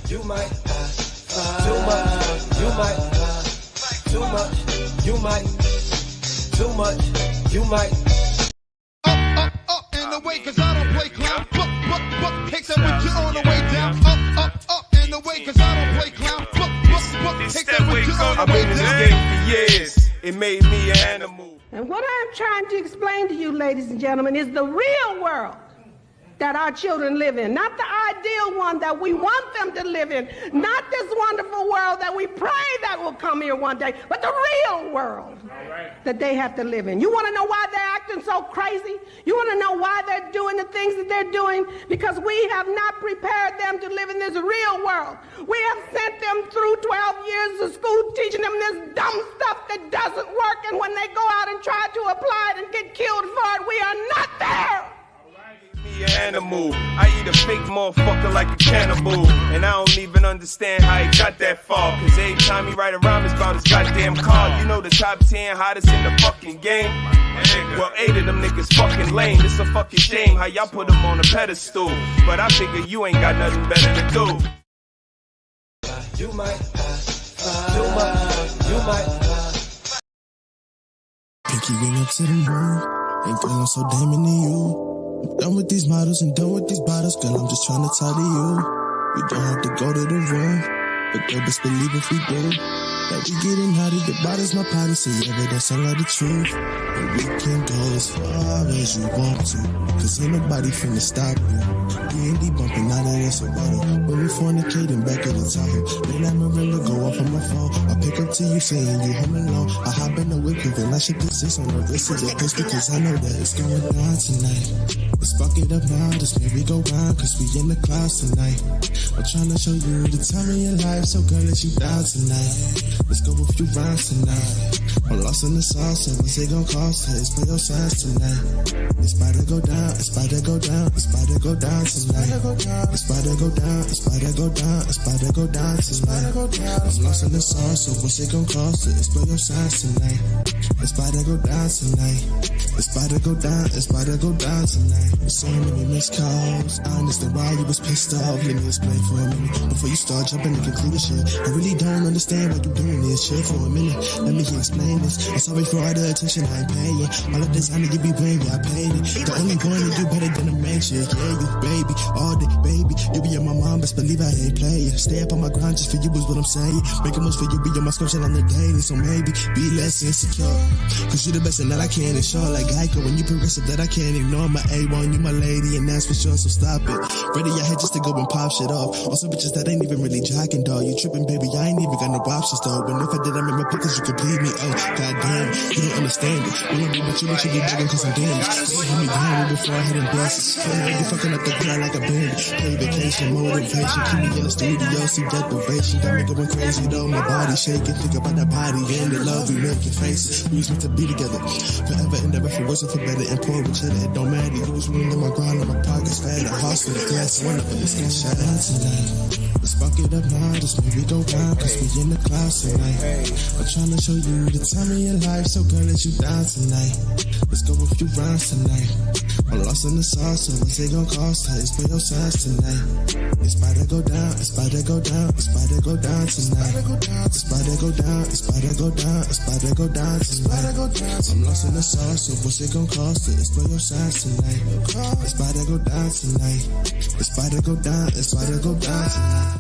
You might too much. You might too much. You might too much. You might. Up in the way, cause I don't play clown. Take that with you on the way down. Up in the way, cause I don't play clown. Take that with you on the way down. I've been in this game for years. It made me an animal. And what I'm trying to explain to you, ladies and gentlemen, is the real world that our children live in. Not the ideal one that we want them to live in. Not this wonderful world that we pray that will come here one day, but the real world that they have to live in. You want to know why they're acting so crazy? You want to know why they're doing the things that they're doing? Because we have not prepared them to live in this real world. We have sent them through 12 years of school teaching them this dumb stuff that doesn't work, and when they go out and try to apply it and get killed for it, we are not there. Animal. I eat a fake motherfucker like a cannibal. And I don't even understand how he got that far. Cause every time he write a rhyme, it's about his goddamn car. You know the top 10 hottest in the fucking game? Well, 8 of them niggas fucking lame. It's a fucking shame how y'all put them on a pedestal. But I figure you ain't got nothing better to do. You might too much. You might. Pinky ring up to the moon. Ain't girl, I'm so damn into you. I'm done with these models and done with these bottles. Girl, I'm just trying to talk to you. We don't have to go to the room, but girl, best believe if we do that we getting naughty. The body's my party, so yeah, but that's all of the truth. And we can go as far as you want to, cause ain't nobody finna stop you. We ain't debumping out of this water, but we fornicating back at the Tahoe. Then I remember go off on my phone. I pick up to you saying you home alone. I hop in the whip, and I should this on the wrist of your bitch, because I know that it's going down tonight. Let's fuck it up now, this merry go round, cause we in the clouds tonight. I'm trying to show you the time of your life, so girl, let you down tonight. Let's go a few rounds tonight. I'm lost in the sauce, and what's it gon' cost? Let's play your sides tonight. It's about to go down, it's about to go down, it's about to go down tonight. It's about to go down, it's about to go down, it's about to go down tonight. I'm lost in the sauce, so what's it gon' cost? Let's play your sides tonight. It's about to go down tonight. It's about to go down, it's about to go down tonight. So many missed calls, I understand why you was pissed off. Let me explain for a minute before you start jumping to conclusion. I really don't understand what you're doing this. Chill for a minute, let me explain this. I'm sorry for all the attention I ain't paying. All of this honey you be wearing, yeah, I paid it. The only one that do better than a man chick. Yeah, you baby, all day baby. You be on my mom, best believe I ain't playing. Stay up on my grind just for you is what I'm saying. Make a move for you, be on my scripture on the daily. So maybe be less insecure, cause you the best and that I can ensure. Like Geico, when you progressive that I can't ignore. My A1, you my lady, and that's for sure, so stop it. Ready your head just to go and pop shit off. Also bitches that ain't even really jocking, dog. You tripping, baby, I ain't even got no options, though. And if I did, I'm in my pockets, you could bleed me. Oh, goddamn, you don't understand it. You don't do what you be begging cause I'm damaged. You hit me down before I hit embarrassed. You fucking up the ground like a bandit. Play vacation, motivation, keep me in the studio, see deprivation. Got me going crazy, though, my body shaking. Think about that body and the love we making faces. We was meant to be together forever and ever, for worse or for better. And poor with you, it don't matter. You was winning my grind on my pockets, fat, a house with a glass, one of them is gonna shine tonight. Let's fuck it up now, this movie go round, cause we in the clouds tonight. I'm trying to show you the time of your life, so girl, let you down tonight. Let's go a few rounds tonight. I'm lost in the sauce, so what's it gon' cost? Let's play your sides tonight. It's about to go down, it's about to go down, it's about to go down tonight. It's about to go down, it's about to go down, it's about to go down tonight. I'm lost in the sauce, so what's it gon' cost? Let's play your sides tonight. It's about to go down tonight. It's about to go down, it's about to go down tonight.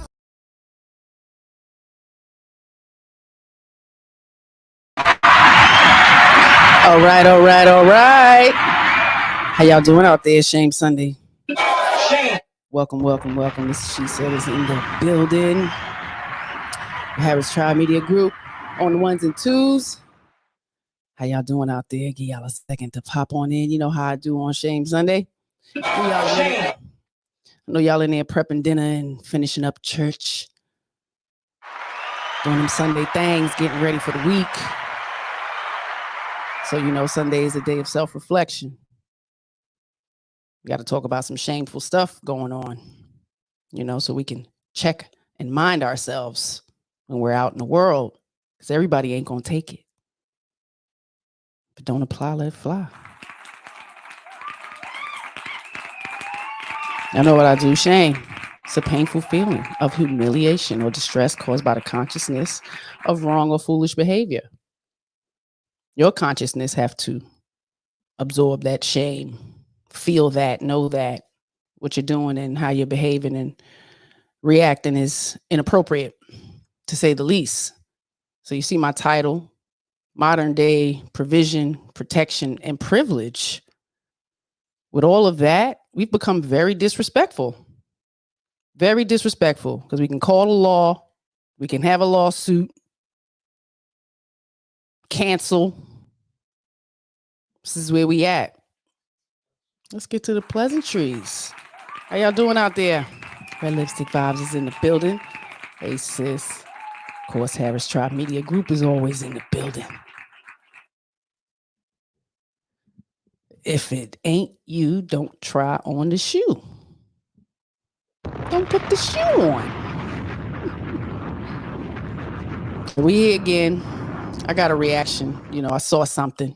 All right, all right, all right. How y'all doing out there? Shame Sunday. Welcome, welcome, welcome. Mrs.SheSaid is in the building. Harris Tribe Media Group on the ones and twos. How y'all doing out there? Give y'all a second to pop on in. You know how I do on Shame Sunday. I know y'all in there prepping dinner and finishing up church. Doing them Sunday things, getting ready for the week. So, you know, Sunday is a day of self-reflection. We got to talk about some shameful stuff going on, you know, so we can check and mind ourselves when we're out in the world, because everybody ain't going to take it. But don't apply, let it fly. I know what I do, shame. It's a painful feeling of humiliation or distress caused by the consciousness of wrong or foolish behavior. Your consciousness have to absorb that shame, feel that, know that what you're doing and how you're behaving and reacting is inappropriate, to say the least. So you see my title, Modern Day Provision, Protection, and Privilege. With all of that, we've become very disrespectful. Very disrespectful, because we can call the law, we can have a lawsuit, cancel. This is where we at. Let's get to the pleasantries. How y'all doing out there? Red Lipstick Vibes is in the building. Hey sis. Of course, Harris Tribe Media Group is always in the building. If it ain't you, don't try on the shoe. Don't put the shoe on. We here again. I got a reaction. I saw something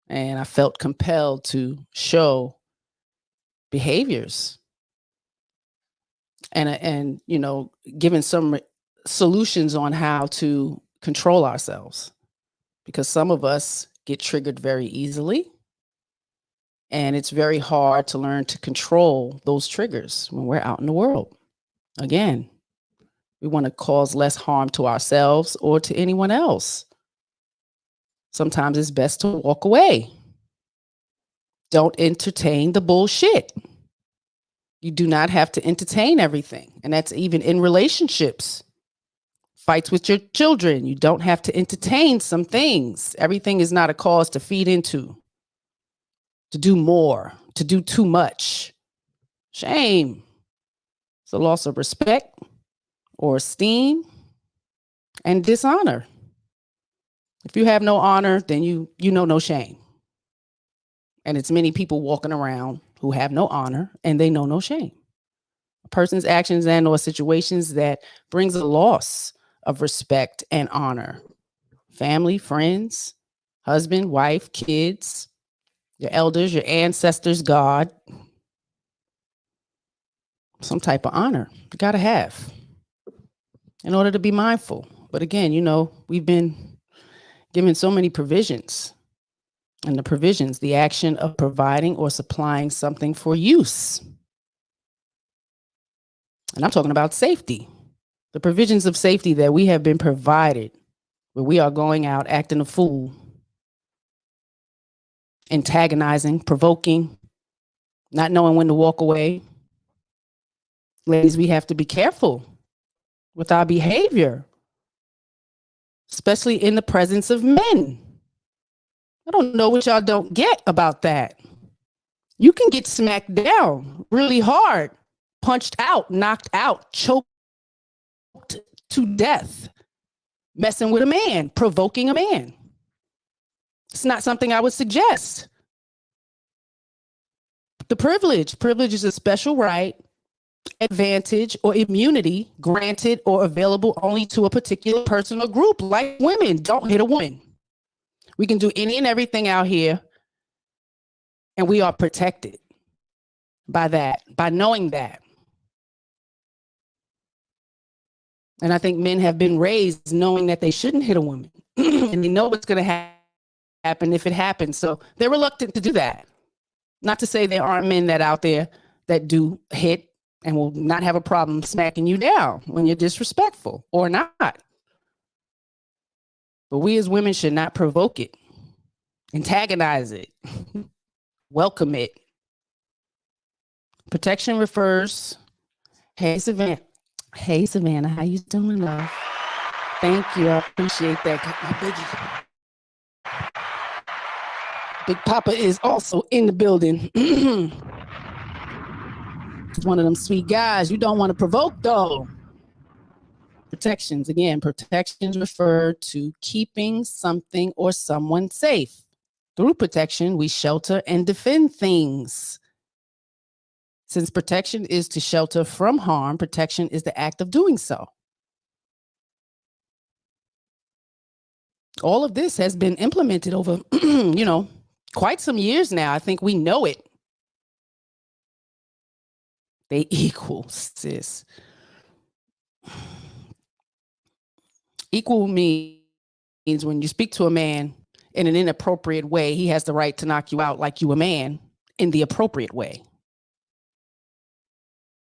and I felt compelled to show behaviors and giving some solutions on how to control ourselves, because some of us get triggered very easily. And it's very hard to learn to control those triggers when we're out in the world. Again, we want to cause less harm to ourselves or to anyone else. Sometimes it's best to walk away. Don't entertain the bullshit. You do not have to entertain everything. And that's even in relationships. Fights with your children. You don't have to entertain some things. Everything is not a cause to feed into. To do more, to do too much. Shame. It's a loss of respect or esteem and dishonor. If you have no honor, then you know no shame. And it's many people walking around who have no honor and they know no shame. A person's actions and or situations that brings a loss of respect and honor. Family, friends, husband, wife, kids, your elders, your ancestors, God. Some type of honor you got to have in order to be mindful. But again, we've been given so many provisions. And the provisions, the action of providing or supplying something for use. And I'm talking about safety. The provisions of safety that we have been provided, where we are going out acting a fool, antagonizing, provoking, not knowing when to walk away. Ladies, we have to be careful with our behavior, especially in the presence of men. I don't know what y'all don't get about that. You can get smacked down really hard, punched out, knocked out, choked to death, messing with a man, provoking a man. It's not something I would suggest. The privilege is a special right, advantage, or immunity granted or available only to a particular person or group. Like women, don't hit a woman. We can do any and everything out here, and we are protected by that, by knowing that. And I think men have been raised knowing that they shouldn't hit a woman, and they know what's going to happen if it happens. So they're reluctant to do that. Not to say there aren't men that out there that do hit and will not have a problem smacking you down when you're disrespectful or not. But we as women should not provoke it, antagonize it, welcome it. Protection refers. Hey, Savannah. Hey, Savannah. How you doing, love? Thank you. I appreciate that. Big Papa is also in the building. He's one of them sweet guys you don't want to provoke, though. Protections. Again, protections refer to keeping something or someone safe. Through protection, we shelter and defend things. Since protection is to shelter from harm, protection is the act of doing so. All of this has been implemented over, quite some years now. I think we know it. They equal, sis. Equal means when you speak to a man in an inappropriate way, he has the right to knock you out like you a man in the appropriate way.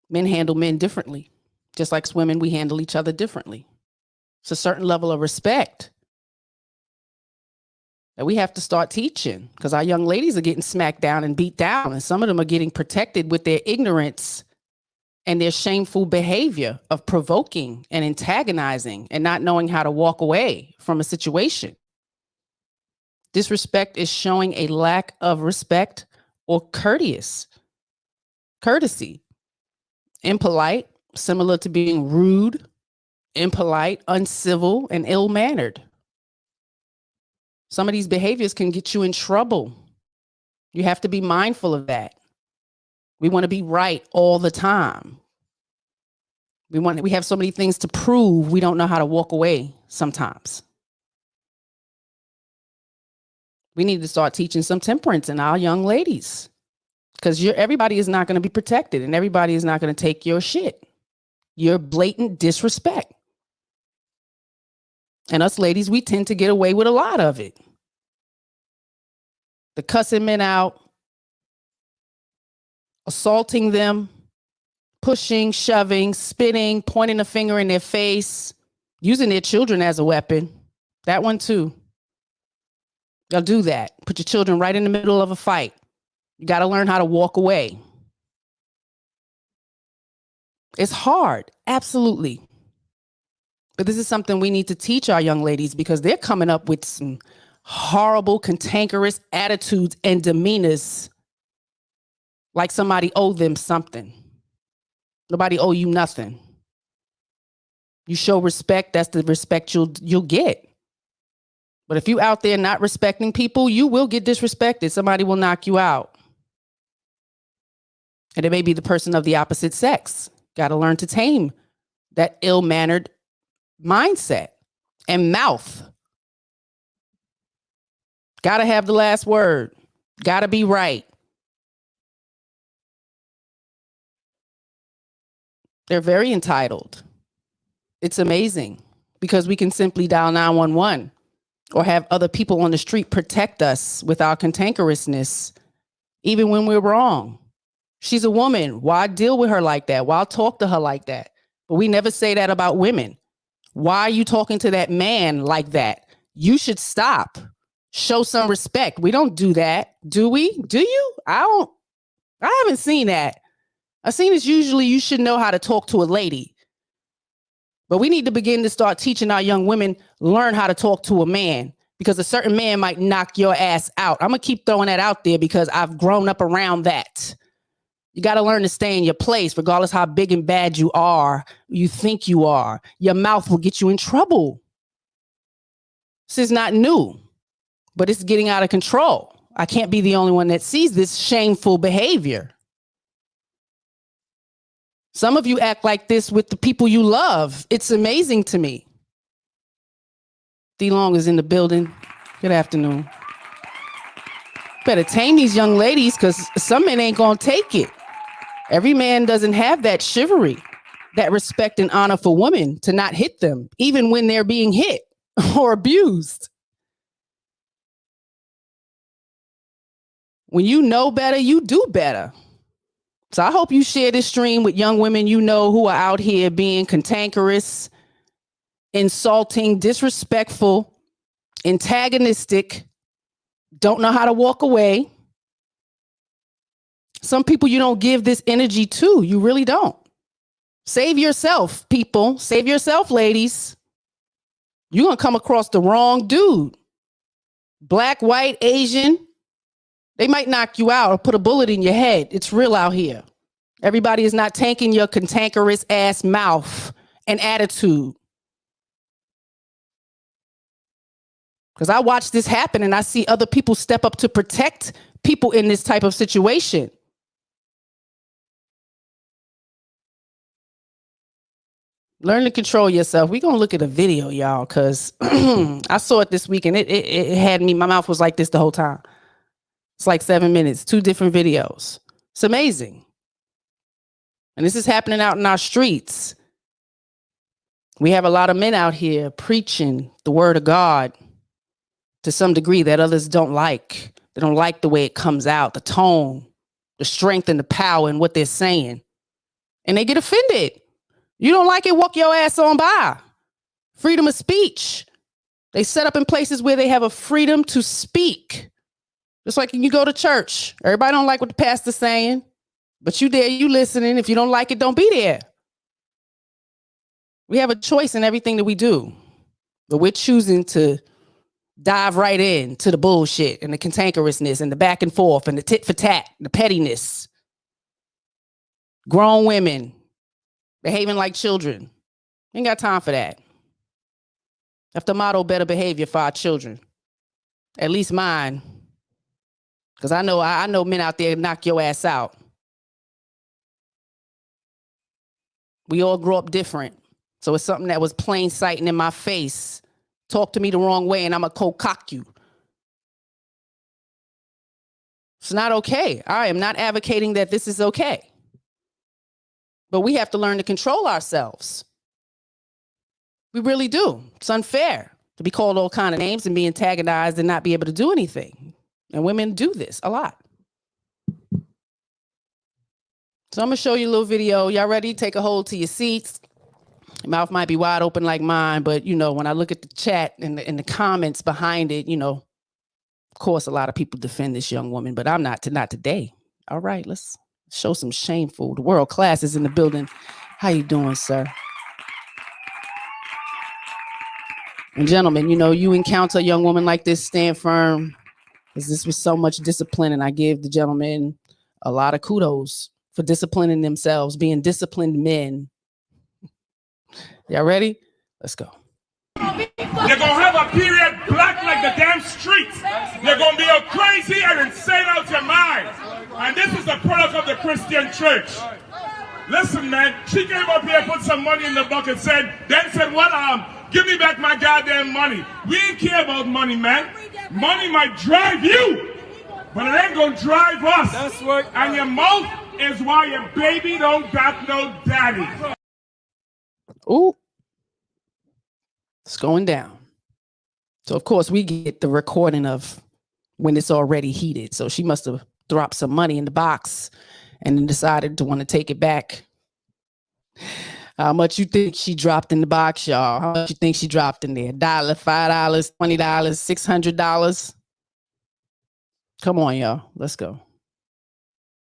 Men handle men differently. Just like women, we handle each other differently. It's a certain level of respect that we have to start teaching, because our young ladies are getting smacked down and beat down, and some of them are getting protected with their ignorance and their shameful behavior of provoking and antagonizing and not knowing how to walk away from a situation. Disrespect is showing a lack of respect or courtesy. Impolite, similar to being rude, impolite, uncivil, and ill-mannered. Some of these behaviors can get you in trouble. You have to be mindful of that. We want to be right all the time. We have so many things to prove, we don't know how to walk away sometimes. We need to start teaching some temperance in our young ladies, because everybody is not going to be protected, and everybody is not going to take your shit. Your blatant disrespect. And us ladies, we tend to get away with a lot of it. The cussing men out, assaulting them, pushing, shoving, spitting, pointing a finger in their face, using their children as a weapon. That one too. Y'all do that. Put your children right in the middle of a fight. You got to learn how to walk away. It's hard, absolutely. But this is something we need to teach our young ladies, because they're coming up with some horrible, cantankerous attitudes and demeanors, like somebody owed them something. Nobody owe you nothing. You show respect, that's the respect you'll get. But if you out there not respecting people, you will get disrespected. Somebody will knock you out. And it may be the person of the opposite sex. Got to learn to tame that ill-mannered mindset and mouth. Got to have the last word. Got to be right. They're very entitled. It's amazing, because we can simply dial 911 or have other people on the street protect us with our cantankerousness, even when we're wrong. She's a woman. Why deal with her like that? Why talk to her like that? But we never say that about women. Why are you talking to that man like that? You should stop. Show some respect. We don't do that. Do we? Do you? I haven't seen that. I've seen it's usually you should know how to talk to a lady. But we need to begin to start teaching our young women, learn how to talk to a man, because a certain man might knock your ass out. I'm going to keep throwing that out there because I've grown up around that. You got to learn to stay in your place, regardless how big and bad you are, you think you are. Your mouth will get you in trouble. This is not new, but it's getting out of control. I can't be the only one that sees this shameful behavior. Some of you act like this with the people you love. It's amazing to me. D Long is in the building. Good afternoon. Better tame these young ladies, because some men ain't gonna take it. Every man doesn't have that chivalry, that respect and honor for women to not hit them, even when they're being hit or abused. When you know better, you do better. So I hope you share this stream with young women you know who are out here being cantankerous, insulting, disrespectful, antagonistic, don't know how to walk away. Some people you don't give this energy to. You really don't. Save yourself, people. Save yourself, ladies. You're going to come across the wrong dude. Black, white, Asian. They might knock you out or put a bullet in your head. It's real out here. Everybody is not tanking your cantankerous ass mouth and attitude. Because I watch this happen and I see other people step up to protect people in this type of situation. Learn to control yourself. We're going to look at a video, y'all, because I saw it this week and it had me, my mouth was like this the whole time. It's like 7 minutes, 2 different videos. It's amazing. And this is happening out in our streets. We have a lot of men out here preaching the word of God to some degree that others don't like. They don't like the way it comes out, the tone, the strength and the power in what they're saying. And they get offended. You don't like it, walk your ass on by. Freedom of speech. They set up in places where they have a freedom to speak. Just like when you go to church. Everybody don't like what the pastor's saying, but you there, you listening. If you don't like it, don't be there. We have a choice in everything that we do, but we're choosing to dive right in to the bullshit and the cantankerousness and the back and forth and the tit for tat, the pettiness. Grown women behaving like children. Ain't got time for that. That's the motto, better behavior for our children. At least mine. Because I know men out there knock your ass out. We all grow up different. So it's something that was plain sight and in my face. Talk to me the wrong way and I'm going to cock you. It's not okay. I am not advocating that this is okay. But we have to learn to control ourselves. We really do. It's unfair to be called all kind of names and be antagonized and not be able to do anything. And women do this a lot. So I'm going to show you a little video. Y'all ready? Take a hold to your seats. Your mouth might be wide open like mine, but, you know, when I look at the chat and the comments behind it, you know, of course, a lot of people defend this young woman, but I'm not today. All right, let's show some shameful. The world class is in the building. How you doing, sir? And gentlemen, you know, you encounter a young woman like this, stand firm, because this was so much discipline, and I give the gentleman a lot of kudos for disciplining themselves, being disciplined men. Y'all ready? Let's go. You're going to have a period black like the damn streets. You're going to be all crazy and insane out your mind. And this is the product of the Christian church. Listen, man, she came up here, put some money in the bucket, then said, well, give me back my goddamn money. We ain't care about money, man. Money might drive you, but it ain't going to drive us. That's right. And your mouth is why your baby don't got no daddy. Ooh. It's going down. So, of course, we get the recording of when it's already heated. So she must have dropped some money in the box and then decided to want to take it back. How much you think she dropped in the box, y'all? How much you think she dropped in there? $1, $5, $20, $600? Come on, y'all. Let's go.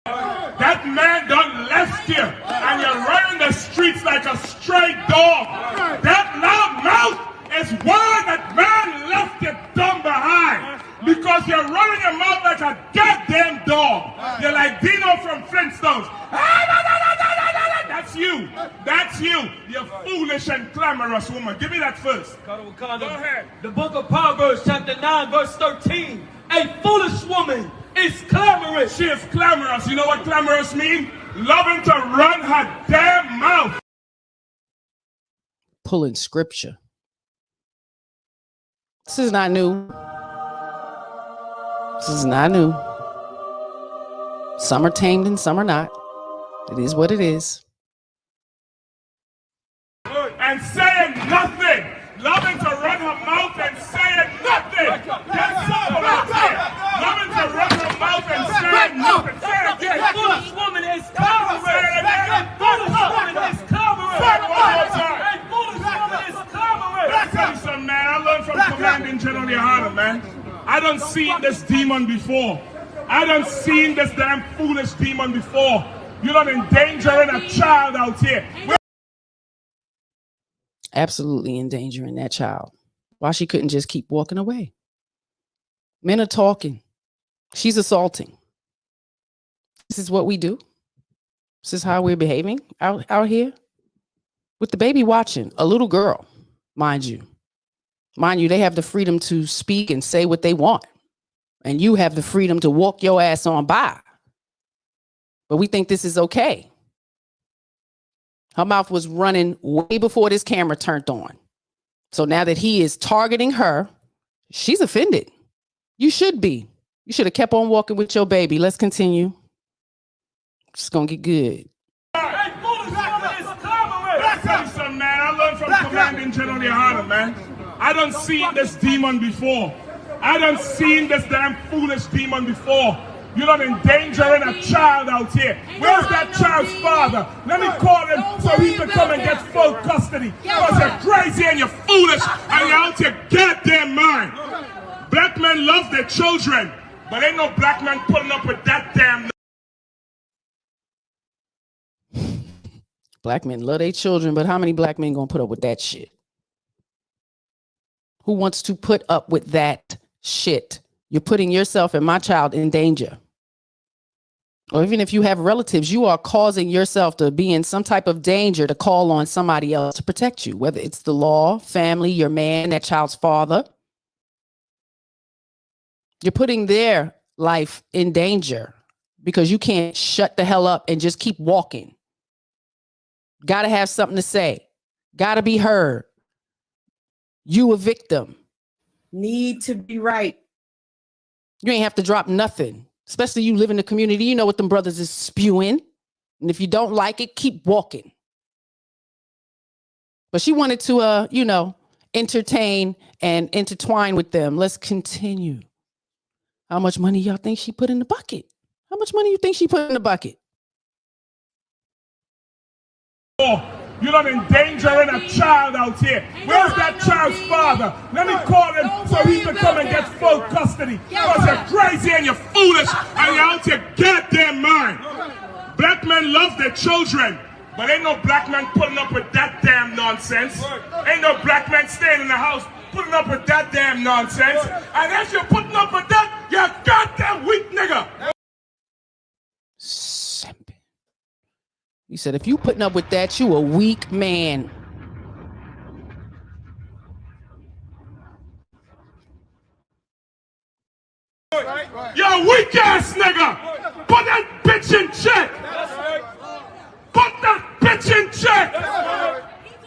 That man done left you, and you're running the streets like a stray dog. That loud mouth is why that man left you dumb behind. Because you're running your mouth like a goddamn dog. You're like Dino from Flintstones. That's you. That's you. You foolish and clamorous woman. Give me that first. Go ahead. The book of Proverbs, chapter 9, verse 13. A foolish woman is clamorous. She is clamorous. You know what clamorous means? Loving to run her damn mouth. Pulling scripture. This is not new. This is not new. Some are tamed and some are not. It is what it is. And saying nothing. Loving to run her mouth and saying nothing. That's all about it. Loving to run her mouth and saying nothing. Say it again. A foolish woman is clamorous. A foolish woman is clamorous. Say it one more time. A foolish woman is clamorous. Let me tell you something, man. I learned from Commanding General Yohana, man. I done seen this demon before. I done seen this damn foolish demon before. You done endangering a child out here. Absolutely endangering that child. Why she couldn't just keep walking away? Men are talking. She's assaulting. This is what we do. This is how we're behaving out here. With the baby watching, a little girl, mind you. Mind you, they have the freedom to speak and say what they want. And you have the freedom to walk your ass on by. But we think this is okay. Her mouth was running way before this camera turned on. So now that he is targeting her, she's offended. You should be. You should have kept on walking with your baby. Let's continue. It's going to get good. A tell you something, man. I learned from Commanding General Yohana, man. I done seen this demon before. I done seen this damn foolish demon before. You done endangering a child out here. Where's that child's father? Let me call him so he can come and get full custody. Because you're crazy and you're foolish and you're out your goddamn mind. Black men love their children, but ain't no black man putting up with that damn. Black men love their children, but how many black men gonna put up with that shit? Who wants to put up with that shit? You're putting yourself and my child in danger. Or even if you have relatives, you are causing yourself to be in some type of danger to call on somebody else to protect you, whether it's the law, family, your man, that child's father. You're putting their life in danger because you can't shut the hell up and just keep walking. Got to have something to say. Got to be heard. You a victim. Need to be right. You ain't have to drop nothing, especially you live in the community. You know what them brothers is spewing. And if you don't like it, keep walking. But she wanted to, entertain and intertwine with them. Let's continue. How much money y'all think she put in the bucket? How much money you think she put in the bucket? You done endangering a child out here. Where's that child's father? Let me call him so he can come and get full custody. Because you're crazy and you're foolish and you're out your goddamn mind. Black men love their children, but ain't no black man putting up with that damn nonsense. Ain't no black man staying in the house putting up with that damn nonsense. And if you're putting up with that, you're a goddamn weak nigga. He said, if you putting up with that, you a weak man. You're a weak ass nigga. Put that bitch in check. Put that bitch in check.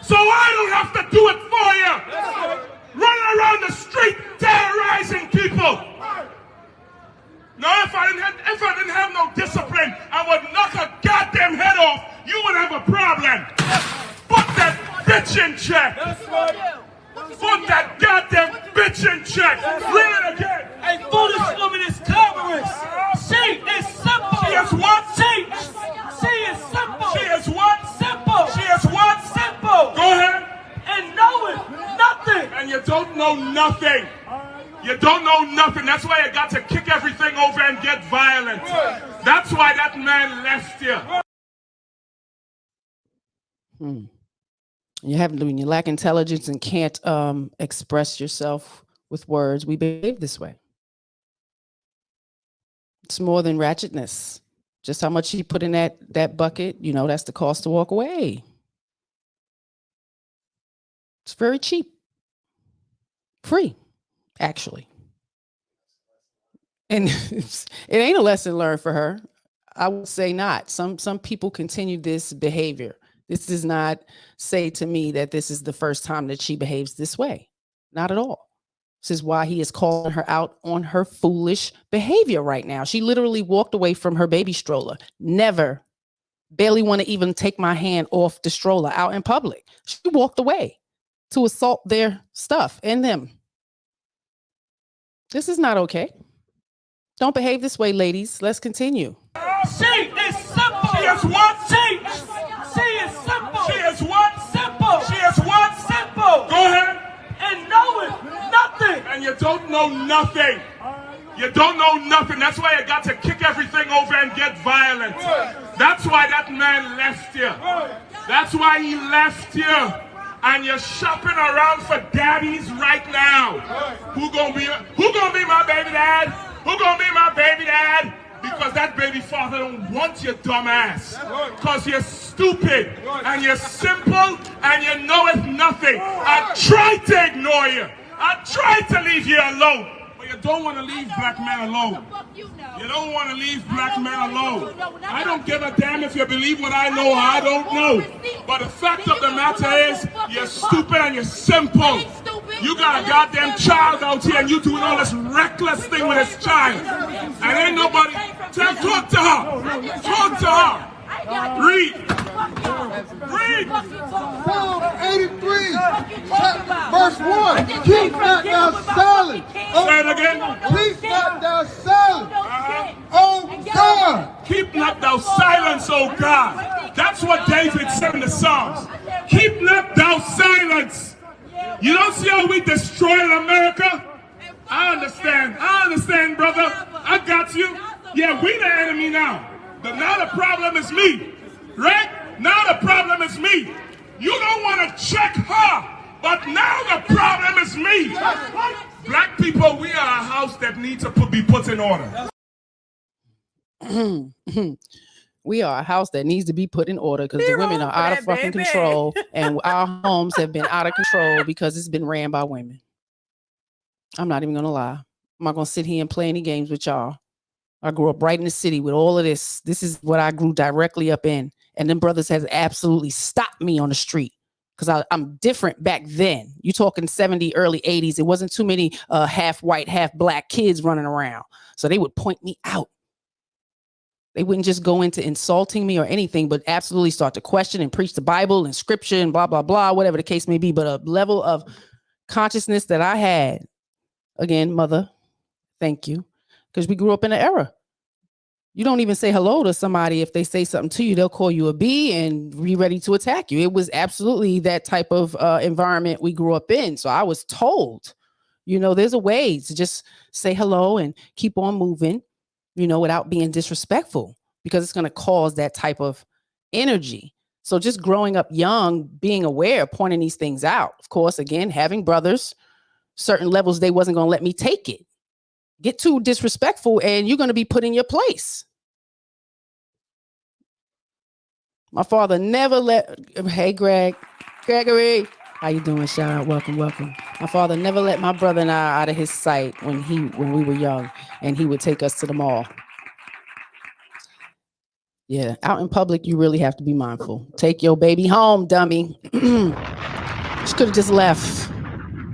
So I don't have to do it for you. Running around the street terrorizing people. No, if I didn't have no discipline, I would knock a goddamn head off. You would have a problem. Put that bitch in check. Put that goddamn bitch in check. Read it again. A foolish woman is clamorous. She is simple. She is what? She is simple. She is what? Simple. She is what? Simple. Go ahead. And knowing nothing. And you don't know nothing. You don't know nothing. That's why you got to kick everything over and get violent. That's why that man left you. When you lack intelligence and can't express yourself with words, we behave this way. It's more than ratchetness. Just how much you put in that bucket, that's the cost to walk away. It's very cheap. Free. Actually. And it ain't a lesson learned for her. I would say not. Some people continue this behavior. This does not say to me that this is the first time that she behaves this way. Not at all. This is why he is calling her out on her foolish behavior right now. She literally walked away from her baby stroller. Barely want to even take my hand off the stroller out in public. She walked away to assault their stuff and them. This is not okay. Don't behave this way, ladies. Let's continue. She is simple. She is what? She is simple. She is what? Simple. She is what? Simple. Go ahead. And knowing nothing. And you don't know nothing. You don't know nothing. That's why you got to kick everything over and get violent. That's why that man left you. That's why he left you. And you're shopping around for daddies right now. Who gonna be my baby dad? Who gonna be my baby dad? Because that baby father don't want your dumb ass. Because you're stupid and you're simple and you know it's nothing. I tried to ignore you. I tried to leave you alone. But you don't want to leave black men alone. You don't want to leave black men alone. I don't give a damn if you believe what I know or I don't know. But the fact of the matter is, you're stupid and you're simple. You got a goddamn child out here and you doing all this reckless thing with this child. And ain't nobody... Talk to her. Talk to her. Read. Read. Psalm 83, verse 1. Keep not thou silent. Say it again. Keep not thou silent. Oh God. Keep not thou silence, O God. That's what David said in the Psalms. Keep not thou silence. You don't see how we destroyed America? I understand, brother. I got you. Yeah, we the enemy now. Now the problem is me. Right? Now the problem is me. You don't want to check her, but now the problem is me. Black people, we are a house that needs to be put in order. We are a house that needs to be put in order because the women are out of fucking control, and our homes have been out of control because it's been ran by women. I'm not even gonna lie. I'm not gonna sit here and play any games with y'all. I grew up right in the city with all of this. This is what I grew directly up in. And then brothers has absolutely stopped me on the street because I'm different back then. You talking 70, early 80s. It wasn't too many half white, half black kids running around. So they would point me out. They wouldn't just go into insulting me or anything, but absolutely start to question and preach the Bible and scripture and blah, blah, blah, whatever the case may be. But a level of consciousness that I had, again, mother, thank you. Because we grew up in an era. You don't even say hello to somebody. If they say something to you, they'll call you a B and be ready to attack you. It was absolutely that type of environment we grew up in. So I was told, there's a way to just say hello and keep on moving, without being disrespectful, because it's going to cause that type of energy. So just growing up young, being aware, pointing these things out. Of course, again, having brothers, certain levels, they wasn't going to let me take it. Get too disrespectful and you're going to be put in your place. My father never let, hey, Gregory, how you doing? Shout out, welcome. My father never let my brother and I out of his sight when we were young, and he would take us to the mall. Yeah, out in public, you really have to be mindful. Take your baby home, dummy. She could have just left.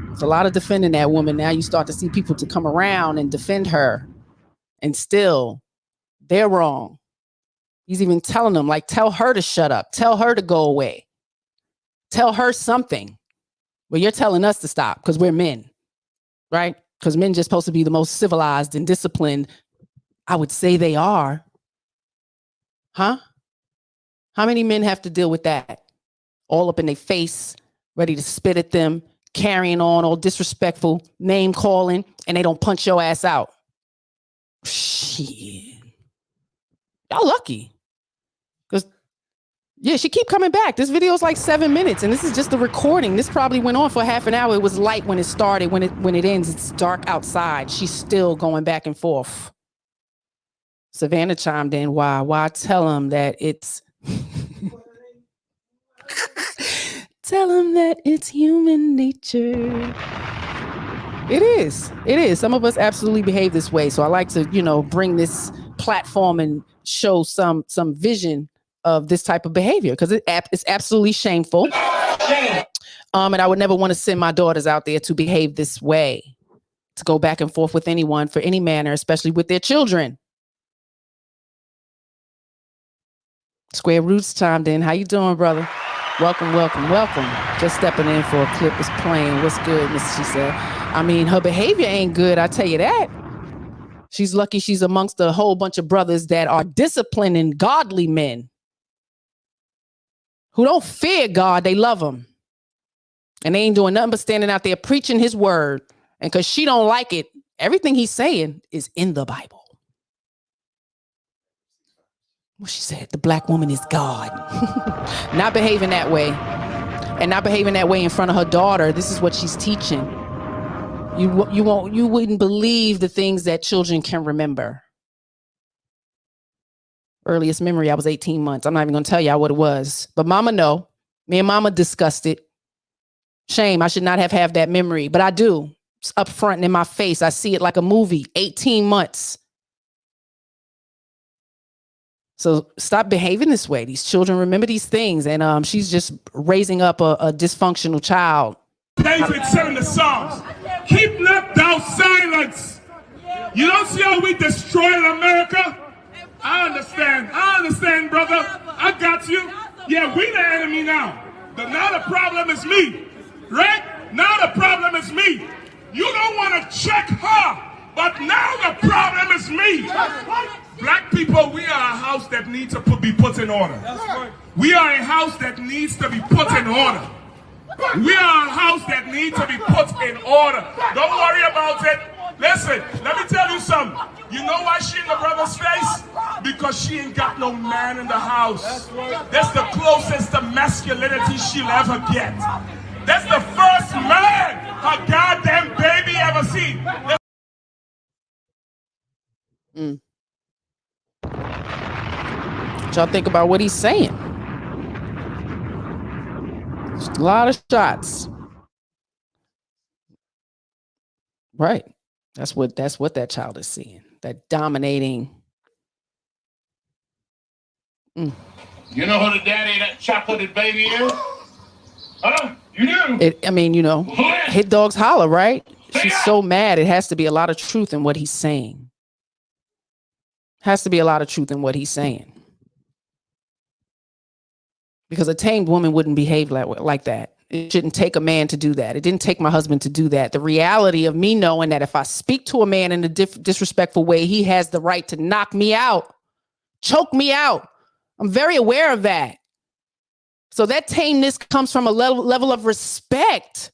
There's a lot of defending that woman. Now you start to see people to come around and defend her, and still they're wrong. He's even telling them, like, tell her to shut up. Tell her to go away. Tell her something. Well, you're telling us to stop because we're men, right? Because men just supposed to be the most civilized and disciplined. I would say they are. Huh? How many men have to deal with that? All up in their face, ready to spit at them, carrying on, all disrespectful, name calling, and they don't punch your ass out. Shit. Y'all lucky. Because, yeah, she keep coming back. This video is like 7 minutes, and this is just the recording. This probably went on for half an hour. It was light when it started. When it ends, it's dark outside. She's still going back and forth. Savannah chimed in. Why tell him that it's... Tell them that it's human nature. It is. Some of us absolutely behave this way. So I like to, bring this platform and show some vision of this type of behavior, because it's absolutely shameful. And I would never want to send my daughters out there to behave this way, to go back and forth with anyone for any manner, especially with their children. Square Roots chimed in. How you doing, brother? Welcome. Just stepping in for a clip is playing. What's good, Mrs.SheSaid? I mean, her behavior ain't good, I tell you that. She's lucky she's amongst a whole bunch of brothers that are disciplined and godly men who don't fear God, they love him. And they ain't doing nothing but standing out there preaching his word. And because she don't like it, everything he's saying is in the Bible. Well, she said the black woman is God. Not behaving that way. And not behaving that way in front of her daughter. This is what she's teaching. You wouldn't believe the things that children can remember. Earliest memory, I was 18 months. I'm not even going to tell y'all what it was. But mama know. Me and mama discussed it. Shame, I should not have that memory. But I do. It's up front and in my face. I see it like a movie. 18 months. So stop behaving this way. These children remember these things. And she's just raising up a dysfunctional child. David said in the Psalms, keep not thou silence. You don't see how we destroyed America? I understand, brother. I got you. Yeah, we the enemy now. Now the problem is me, right? Now the problem is me. You don't want to check her, but now the problem is me. Black people, we are a house that needs to be put in order. We are a house that needs to be put in order. We are a house that needs to be put in order. Don't worry about it. Listen, let me tell you something. You know why she in the brother's face? Because she ain't got no man in the house. That's the closest to masculinity she'll ever get. That's the first man her goddamn baby ever seen. What y'all think about what he's saying? Just a lot of shots. Right. That's what that child is seeing. That dominating. You know who the daddy of that chocolate baby is? Huh? You do? Hit dogs holler, right? She's so mad. It has to be a lot of truth in what he's saying. Has to be a lot of truth in what he's saying. Because a tamed woman wouldn't behave like that. It shouldn't take a man to do that. It didn't take my husband to do that. The reality of me knowing that if I speak to a man in a disrespectful way, he has the right to knock me out, choke me out. I'm very aware of that. So that tameness comes from a level of respect.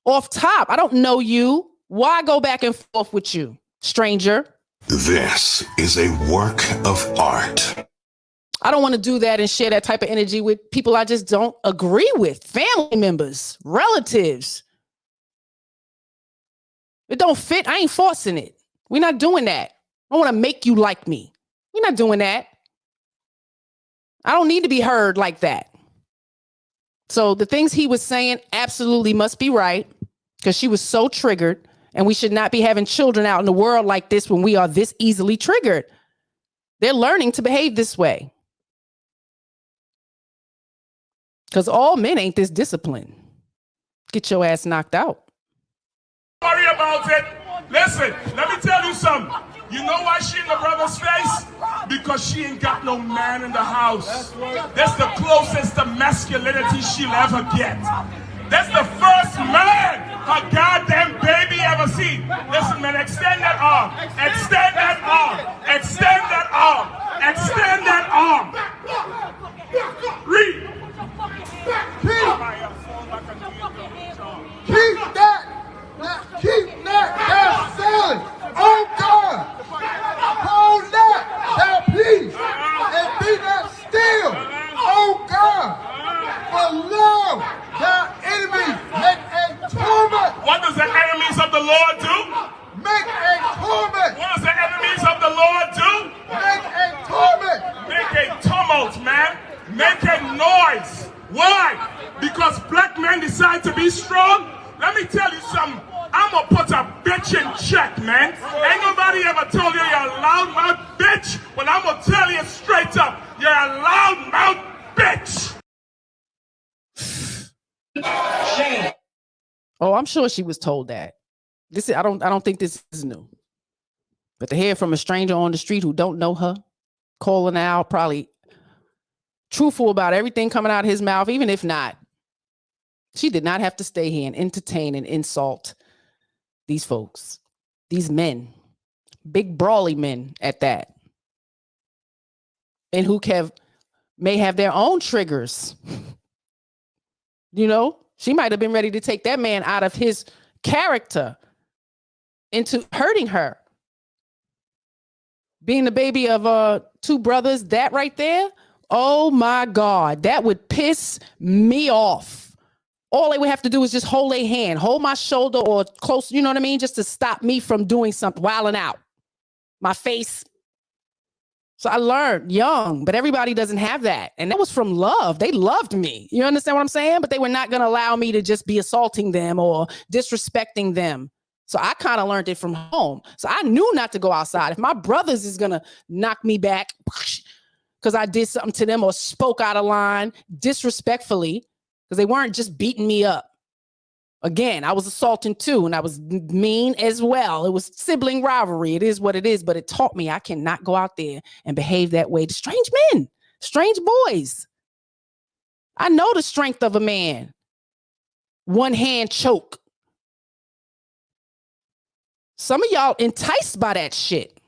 Off top, I don't know you. Why go back and forth with you, stranger? This is a work of art. I don't want to do that and share that type of energy with people I just don't agree with. Family members, relatives. It don't fit. I ain't forcing it. We're not doing that. I want to make you like me. We're not doing that. I don't need to be heard like that. So the things he was saying absolutely must be right, because she was so triggered, and we should not be having children out in the world like this when we are this easily triggered. They're learning to behave this way. Because all men ain't this disciplined. Get your ass knocked out. Don't worry about it. Listen, let me tell you something. You know why she in the brother's face? Because she ain't got no man in the house. That's the closest to masculinity she'll ever get. That's the first man her goddamn baby ever seen. Listen, man, extend that arm. Extend that arm. Extend that arm. Extend that arm. Read. Keep that son. Oh God. Hold that down, please. And be that still. Oh God. For love, thy enemies make a torment. What does the enemies of the Lord do? Make a torment. What does the enemies of the Lord do? Make a torment. Make a tumult, man. Make a noise. Why? Because black men decide to be strong? Let me tell you something. I'm gonna put a bitch in check, man. Ain't nobody ever told you you're a loudmouth bitch, but I'm gonna tell you straight up, you're a loudmouth bitch. Oh, I'm sure she was told that. I don't think this is new. But to hear from a stranger on the street who don't know her, calling out, probably truthful about everything coming out of his mouth, even if not, she did not have to stay here and entertain and insult these folks, these men, big brawly men at that, and who may have their own triggers. She might have been ready to take that man out of his character into hurting her. Being the baby of two brothers, that right there, oh my God, that would piss me off. All they would have to do is just hold a hand, hold my shoulder or close, you know what I mean? Just to stop me from doing something, wilding out. My face. So I learned young, but everybody doesn't have that. And that was from love. They loved me. You understand what I'm saying? But they were not going to allow me to just be assaulting them or disrespecting them. So I kind of learned it from home. So I knew not to go outside. If my brothers is going to knock me back because I did something to them or spoke out of line disrespectfully, because they weren't just beating me up. Again, I was assaulting too, and I was mean as well. It was sibling rivalry. It is what it is, but it taught me I cannot go out there and behave that way to strange men, strange boys. I know the strength of a man. One hand choke. Some of y'all enticed by that shit.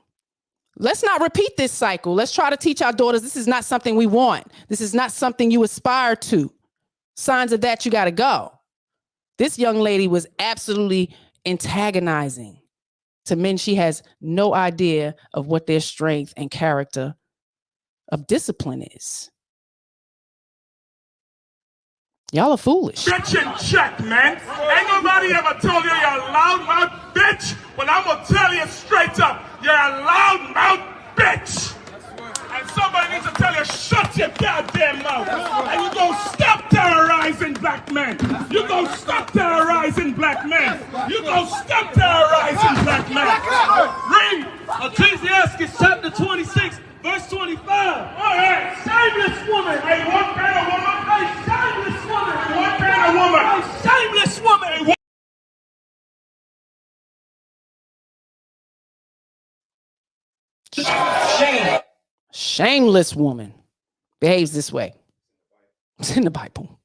Let's not repeat this cycle. Let's try to teach our daughters this is not something we want. This is not something you aspire to. Signs of that, you got to go. This young lady was absolutely antagonizing to men. She has no idea of what their strength and character of discipline is. Y'all are foolish. Bitch in check, man. Ain't nobody ever told you you're a loudmouth bitch. Well, I'm gonna tell you straight up, you're a loudmouth bitch. And somebody needs to tell you, shut your goddamn mouth. And you gonna stop terrorizing black men. You gonna stop terrorizing black men. You gonna stop terrorizing black men. Read Ecclesiastes chapter 26, verse 25. All right. Shameless woman. Hey, what kind of woman? A shameless woman. What kind of woman? A shameless woman. Shame. Shameless woman behaves this way. It's in the Bible.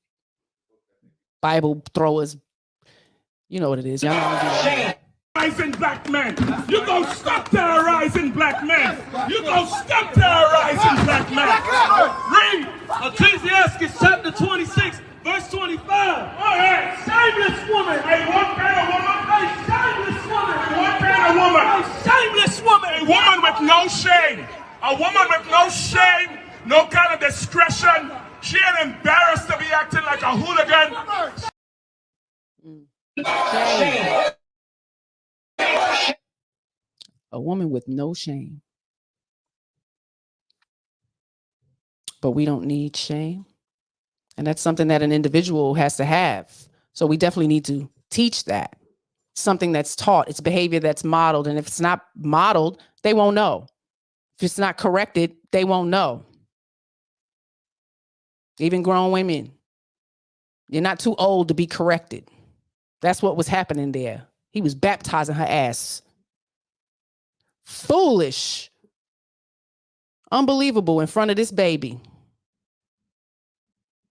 Bible throwers. You know what it is. Y'all know what it is. Terrorizing black men. You gonna stop terrorizing black men. You gonna stop terrorizing black men. Read Ecclesiastes chapter 26, verse 25. All right. Shameless woman. Hey, what kind of woman? A shameless woman. What kind of woman? A shameless woman. A woman with no shame. A woman with no shame, no kind of discretion. She ain't embarrassed to be acting like a hooligan. Shame. A woman with no shame. But we don't need shame. And that's something that an individual has to have. So we definitely need to teach that. Something that's taught. It's behavior that's modeled. And if it's not modeled, they won't know. If it's not corrected, they won't know. Even grown women. You're not too old to be corrected. That's what was happening there. He was baptizing her ass. Foolish. Unbelievable in front of this baby.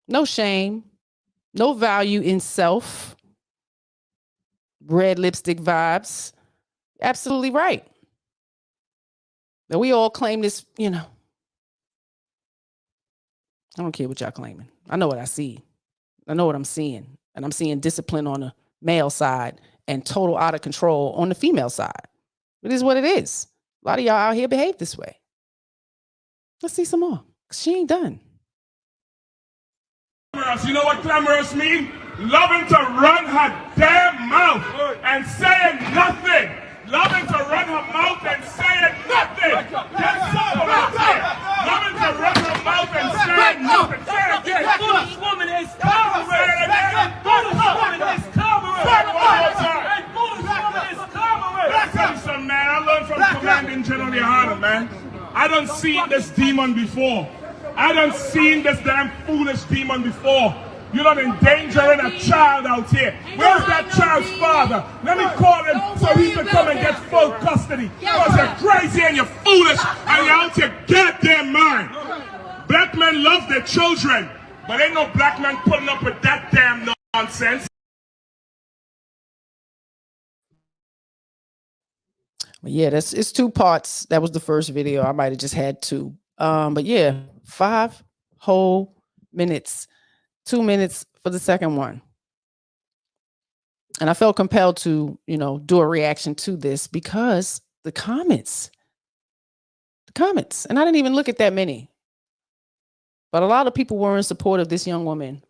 No shame. No value in self. Red lipstick vibes. Absolutely right. Now we all claim this, you know. I don't care what y'all claiming. I know what I see. I know what I'm seeing. And I'm seeing discipline on the male side and total out of control on the female side. It is what it is. A lot of y'all out here behave this way. Let's see some more. 'Cause she ain't done. You know what clamorous mean? Loving to run her damn mouth and saying nothing. Loving to run her mouth and saying nothing. Get some out there. Loving to run her mouth and saying nothing. Say it again. A foolish woman is coward. Say it again. A foolish woman is coward. Say it one more time. A foolish woman is coward. Listen, man, I learned from Commanding General Yohana, man. I done seen this demon before. I done seen this damn foolish demon before. You're not endangering a child out here. Where's that child's father? Let me call him so he can come and get full custody. Because you're crazy and you're foolish and you're out your goddamn mind. Black men love their children, but ain't no black man putting up with that damn nonsense. Well, yeah, it's two parts. That was the first video. I might have just had two. But yeah, 5 whole minutes. 2 minutes for the second one. And I felt compelled to, do a reaction to this because the comments, and I didn't even look at that many, but a lot of people were in support of this young woman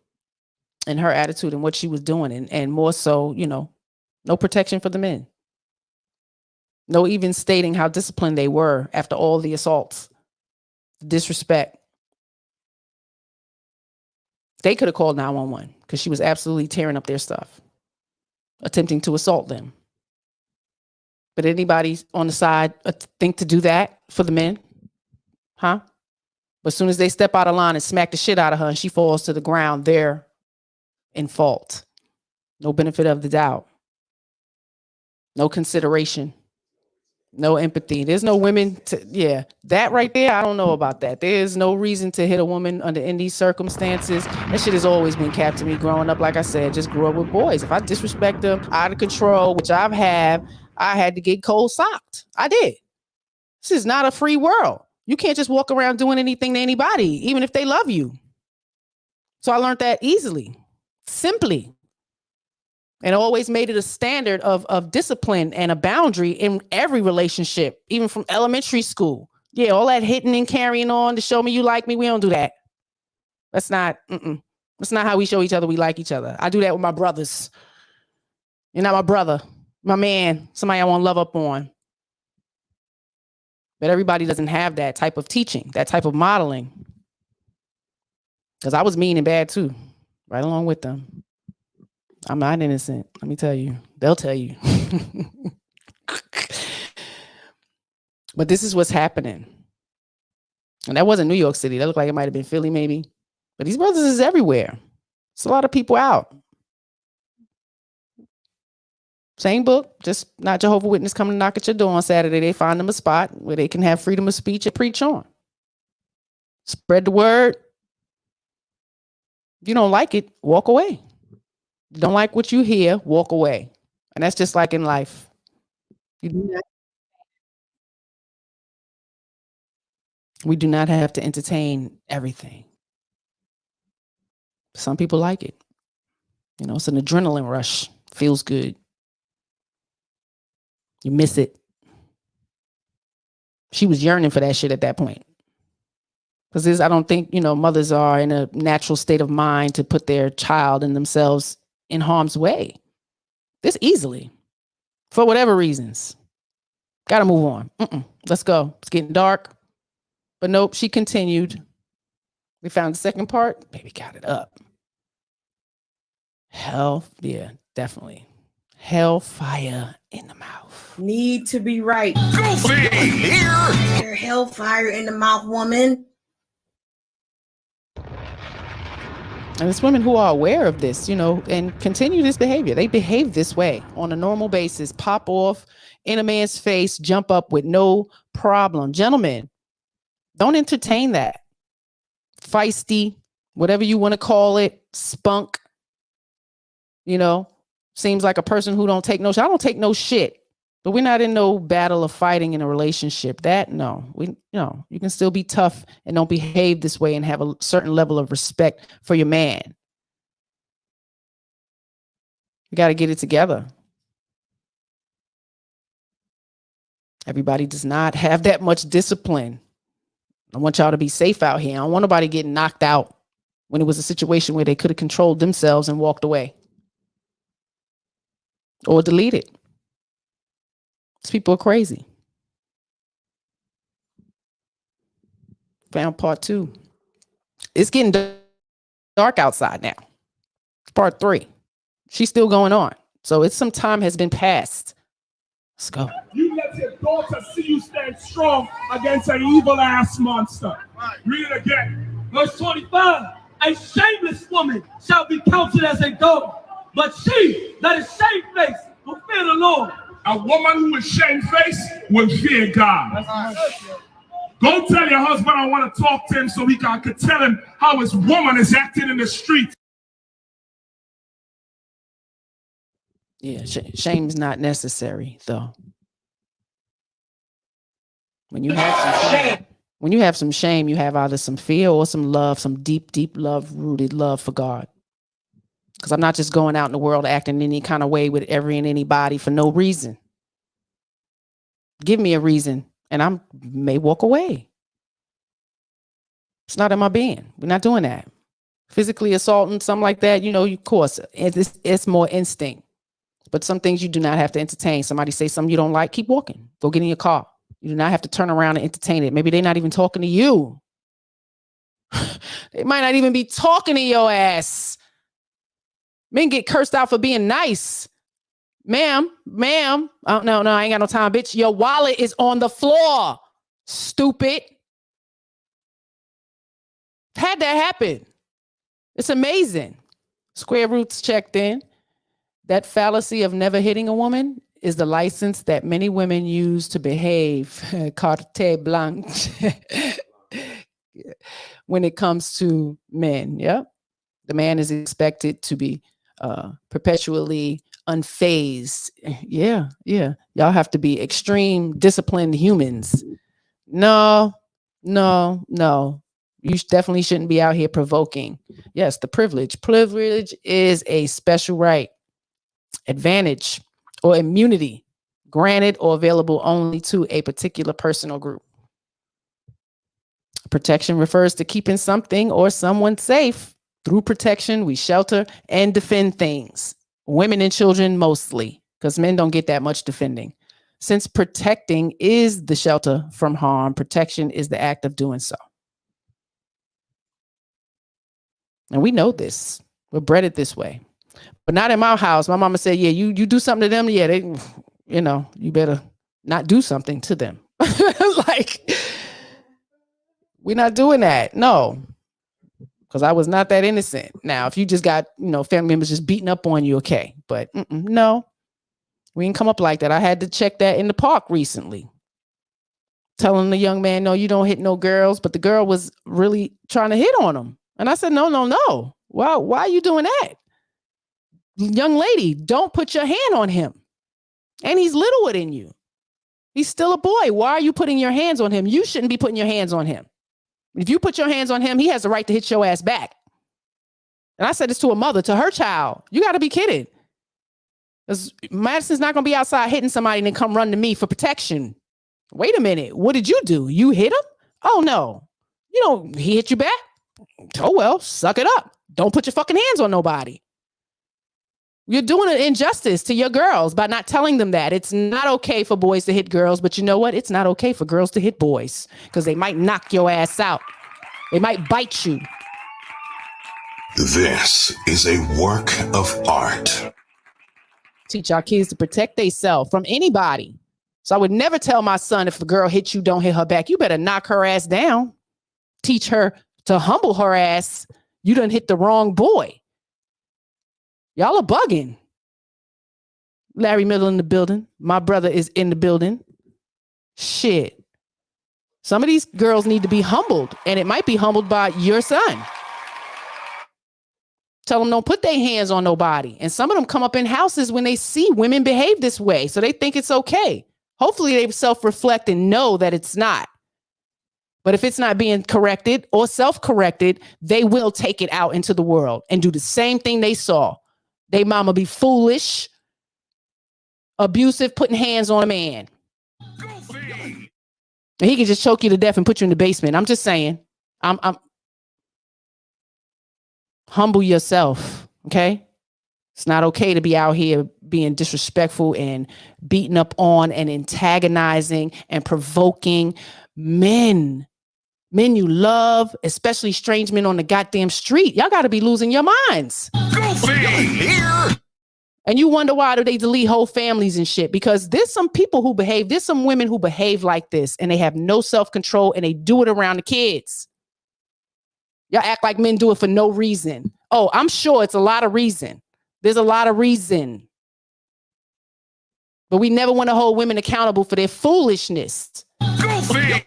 and her attitude and what she was doing. And more so, no protection for the men. No even stating how disciplined they were after all the assaults, disrespect. They could have called 911 because she was absolutely tearing up their stuff, attempting to assault them. But anybody on the side think to do that for the men? Huh? But as soon as they step out of line and smack the shit out of her and she falls to the ground, they're in fault. No benefit of the doubt. No consideration. No empathy. There's no women that right there. I don't know about that. There's no reason to hit a woman under any circumstances. That shit has always been capped to me growing up. Like I said, just grew up with boys. If I disrespect them out of control, which I had to get cold socked. I did. This is not a free world. You can't just walk around doing anything to anybody, even if they love you. So I learned that easily, simply. And always made it a standard of discipline and a boundary in every relationship, even from elementary school. Yeah, all that hitting and carrying on to show me you like me. We don't do that. That's not how we show each other we like each other. I do that with my brothers. You're not my brother, my man, somebody I want to love up on. But everybody doesn't have that type of teaching, that type of modeling. Because I was mean and bad too, right along with them. I'm not innocent. Let me tell you. They'll tell you. But this is what's happening. And that wasn't New York City. That looked like it might have been Philly, maybe. But these brothers is everywhere. It's a lot of people out. Same book, just not Jehovah's Witness coming to knock at your door on Saturday. They find them a spot where they can have freedom of speech and preach on. Spread the word. If you don't like it, walk away. Don't like what you hear, walk away. And that's just like in life. We do not have to entertain everything. Some people like it. You know, it's an adrenaline rush. Feels good. You miss it. She was yearning for that shit at that point. Because I don't think, mothers are in a natural state of mind to put their child and themselves in harm's way this easily for whatever reasons. Gotta move on. Let's go. It's getting dark. But nope, she continued. We found the second part. Baby got it up. Hell, yeah, definitely. Hellfire in the mouth. Need to be right. Goofy here. Your hellfire in the mouth, woman. And it's women who are aware of this, and continue this behavior. They behave this way on a normal basis, pop off in a man's face, jump up with no problem. Gentlemen, don't entertain that. Feisty, whatever you want to call it, spunk, seems like a person who don't take no shit. I don't take no shit, but we're not in no battle of fighting in a relationship. You can still be tough and don't behave this way and have a certain level of respect for your man. You got to get it together. Everybody does not have that much discipline. I want y'all to be safe out here. I don't want nobody getting knocked out when it was a situation where they could have controlled themselves and walked away. Or delete it. These people are crazy. Found part 2. It's getting dark outside now. Part 3. She's still going on. So it's some time has been passed. Let's go. You let your daughter see you stand strong against an evil ass monster. Read it again. Verse 25. A shameless woman shall be counted as a daughter, but she that is shamefaced will fear the Lord. A woman who is shamefaced will fear God. Go tell your husband I want to talk to him so I could tell him how his woman is acting in the street. Yeah, shame's not necessary, though. When you have some shame, you have either some fear or some love, some deep, deep love, rooted love for God. Because I'm not just going out in the world acting any kind of way with every and anybody for no reason. Give me a reason, and I may walk away. It's not in my being. We're not doing that. Physically assaulting, something like that, of course, it's more instinct. But some things you do not have to entertain. Somebody say something you don't like, keep walking. Go get in your car. You do not have to turn around and entertain it. Maybe they're not even talking to you. They might not even be talking to your ass. Men get cursed out for being nice. Ma'am. Oh, no, I ain't got no time, bitch. Your wallet is on the floor. Stupid. Had that happen. It's amazing. Square roots checked in. That fallacy of never hitting a woman is the license that many women use to behave, carte blanche, when it comes to men. Yeah. The man is expected to be perpetually unfazed. Yeah. Y'all have to be extreme disciplined humans. No. You definitely shouldn't be out here provoking. Yes, the privilege. Privilege is a special right, advantage, or immunity granted or available only to a particular person or group. Protection refers to keeping something or someone safe. Through protection, we shelter and defend things. Women and children mostly, because men don't get that much defending. Since protecting is the shelter from harm, protection is the act of doing so. And we know this. We're bred it this way. But not in my house. My mama said, yeah, you do something to them. Yeah, they, you better not do something to them. Like, we're not doing that. No. Because I was not that innocent. Now, if you just got, family members just beating up on you, okay. But no, we didn't come up like that. I had to check that in the park recently. Telling the young man, no, you don't hit no girls. But the girl was really trying to hit on him. And I said, no. Well, why are you doing that? Young lady, don't put your hand on him. And he's littler than you. He's still a boy. Why are you putting your hands on him? You shouldn't be putting your hands on him. If you put your hands on him, he has the right to hit your ass back. And I said this to a mother, to her child. You got to be kidding. Because Madison's not going to be outside hitting somebody and then come run to me for protection. Wait a minute. What did you do? You hit him? Oh, no. He hit you back? Oh, well, suck it up. Don't put your fucking hands on nobody. You're doing an injustice to your girls by not telling them that. It's not okay for boys to hit girls, but you know what? It's not okay for girls to hit boys because they might knock your ass out. They might bite you. This is a work of art. Teach our kids to protect themselves from anybody. So I would never tell my son, if a girl hits you, don't hit her back. You better knock her ass down. Teach her to humble her ass. You done hit the wrong boy. Y'all are bugging. Larry Middle in the building. My brother is in the building. Shit. Some of these girls need to be humbled, and it might be humbled by your son. Tell them don't put their hands on nobody. And some of them come up in houses when they see women behave this way, so they think it's okay. Hopefully they self-reflect and know that it's not. But if it's not being corrected or self-corrected, they will take it out into the world and do the same thing they saw. They mama be foolish, abusive, putting hands on a man. And he can just choke you to death and put you in the basement. I'm just saying. I'm humble yourself, okay? It's not okay to be out here being disrespectful and beating up on and antagonizing and provoking men. Men you love, especially strange men on the goddamn street. Y'all got to be losing your minds. Goofy here. And you wonder why do they delete whole families and shit? Because there's some people who behave, there's some women who behave like this and they have no self-control and they do it around the kids. Y'all act like men do it for no reason. Oh, I'm sure it's a lot of reason. There's a lot of reason. But we never want to hold women accountable for their foolishness. Goofy.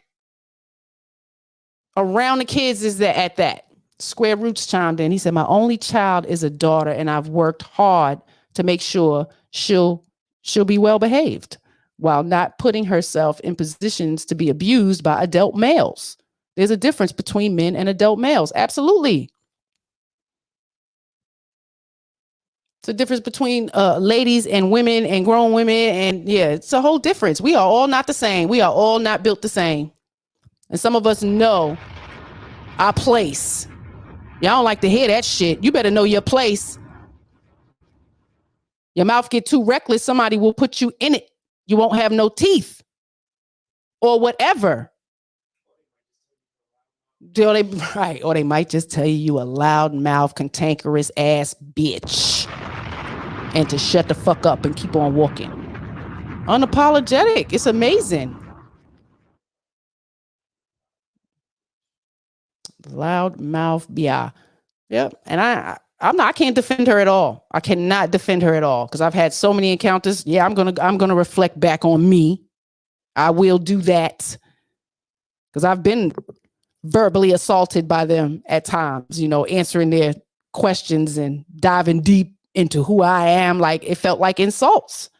Around the kids is that at that. Square Roots chimed in. He said, my only child is a daughter and I've worked hard to make sure she'll be well behaved while not putting herself in positions to be abused by adult males. There's a difference between men and adult males. Absolutely. It's a difference between ladies and women and grown women. And yeah, it's a whole difference. We are all not the same. We are all not built the same. And some of us know our place. Y'all don't like to hear that shit. You better know your place. Your mouth get too reckless, somebody will put you in it. You won't have no teeth or whatever. Or they might just tell you a loud mouth, cantankerous ass bitch. And to shut the fuck up and keep on walking. Unapologetic. It's amazing. Loud mouth, yeah. Yep. And I can't defend her at all. I cannot defend her at all because I've had so many encounters. Yeah, I'm gonna reflect back on me. I will do that because I've been verbally assaulted by them at times, answering their questions and diving deep into who I am. Like it felt like insults.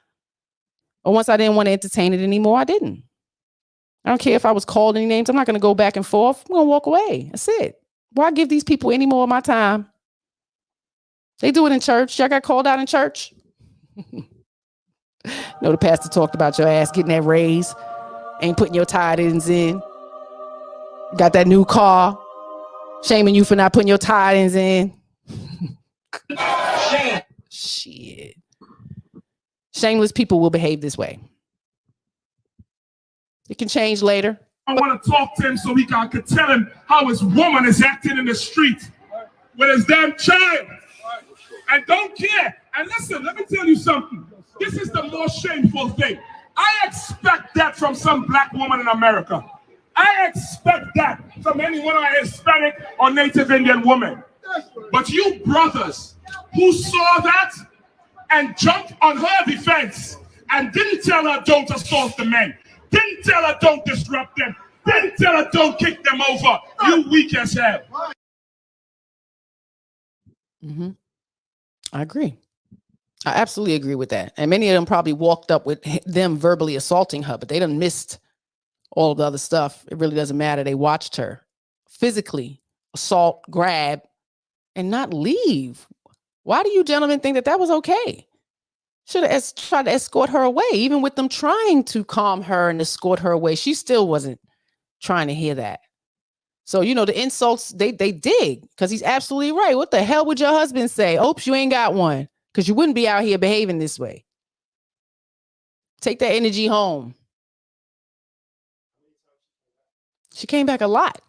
But once I didn't want to entertain it anymore, I didn't. I don't care if I was called any names. I'm not going to go back and forth. I'm going to walk away. That's it. Why give these people any more of my time? They do it in church. Y'all got called out in church. The pastor talked about your ass getting that raise. Ain't putting your tithe-ins in. Got that new car. Shaming you for not putting your tithe-ins in. Shame. Shit. Shameless people will behave this way. It can change later. I want to talk to him so I could tell him how his woman is acting in the street with his damn child. And don't care. And listen, let me tell you something. This is the most shameful thing. I expect that from some black woman in America. I expect that from any one of Hispanic or Native Indian woman. But you brothers who saw that and jumped on her defense and didn't tell her don't assault the men, didn't tell her don't disrupt them, didn't tell her don't kick them over, you weak as hell. Mm-hmm. I agree. I absolutely agree with that. And many of them probably walked up with them verbally assaulting her, but they done missed all of the other stuff. It really doesn't matter. They watched her physically assault, grab, and not leave. Why do you gentlemen think that that was okay? Should have tried to escort her away. Even with them trying to calm her and escort her away, she still wasn't trying to hear that. So, the insults, they dig because he's absolutely right. What the hell would your husband say? Oops, you ain't got one, because you wouldn't be out here behaving this way. Take that energy home. She came back a lot.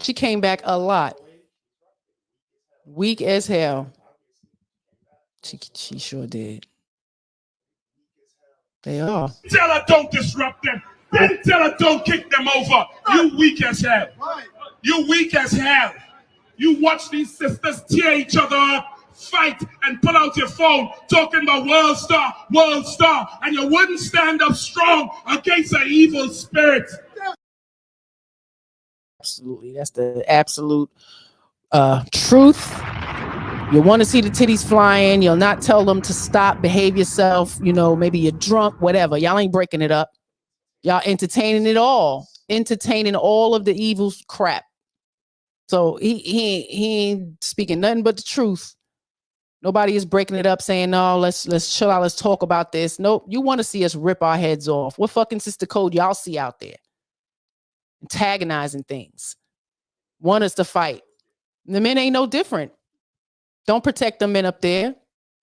She came back a lot. Weak as hell. She sure did. They are. Tell her don't disrupt them. Then tell her don't kick them over. You weak as hell. You weak as hell. You watch these sisters tear each other up, fight, and pull out your phone talking about world star, and you wouldn't stand up strong against an evil spirit. Absolutely. That's the absolute truth. You want to see the titties flying. You'll not tell them to stop, behave yourself. Maybe you're drunk, whatever. Y'all ain't breaking it up. Y'all entertaining it all. Entertaining all of the evil crap. So he ain't speaking nothing but the truth. Nobody is breaking it up saying, no, let's chill out. Let's talk about this. Nope. You want to see us rip our heads off. What fucking sister code y'all see out there? Antagonizing things. Want us to fight. The men ain't no different. Don't protect the men up there.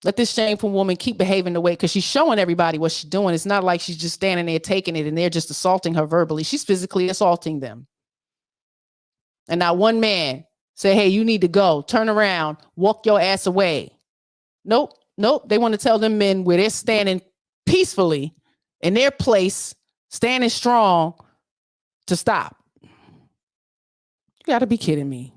Let this shameful woman keep behaving the way, because she's showing everybody what she's doing. It's not like she's just standing there taking it and they're just assaulting her verbally. She's physically assaulting them. And now one man say, hey, you need to go. Turn around. Walk your ass away. Nope. They want to tell them men where they're standing peacefully in their place, standing strong, to stop. You got to be kidding me.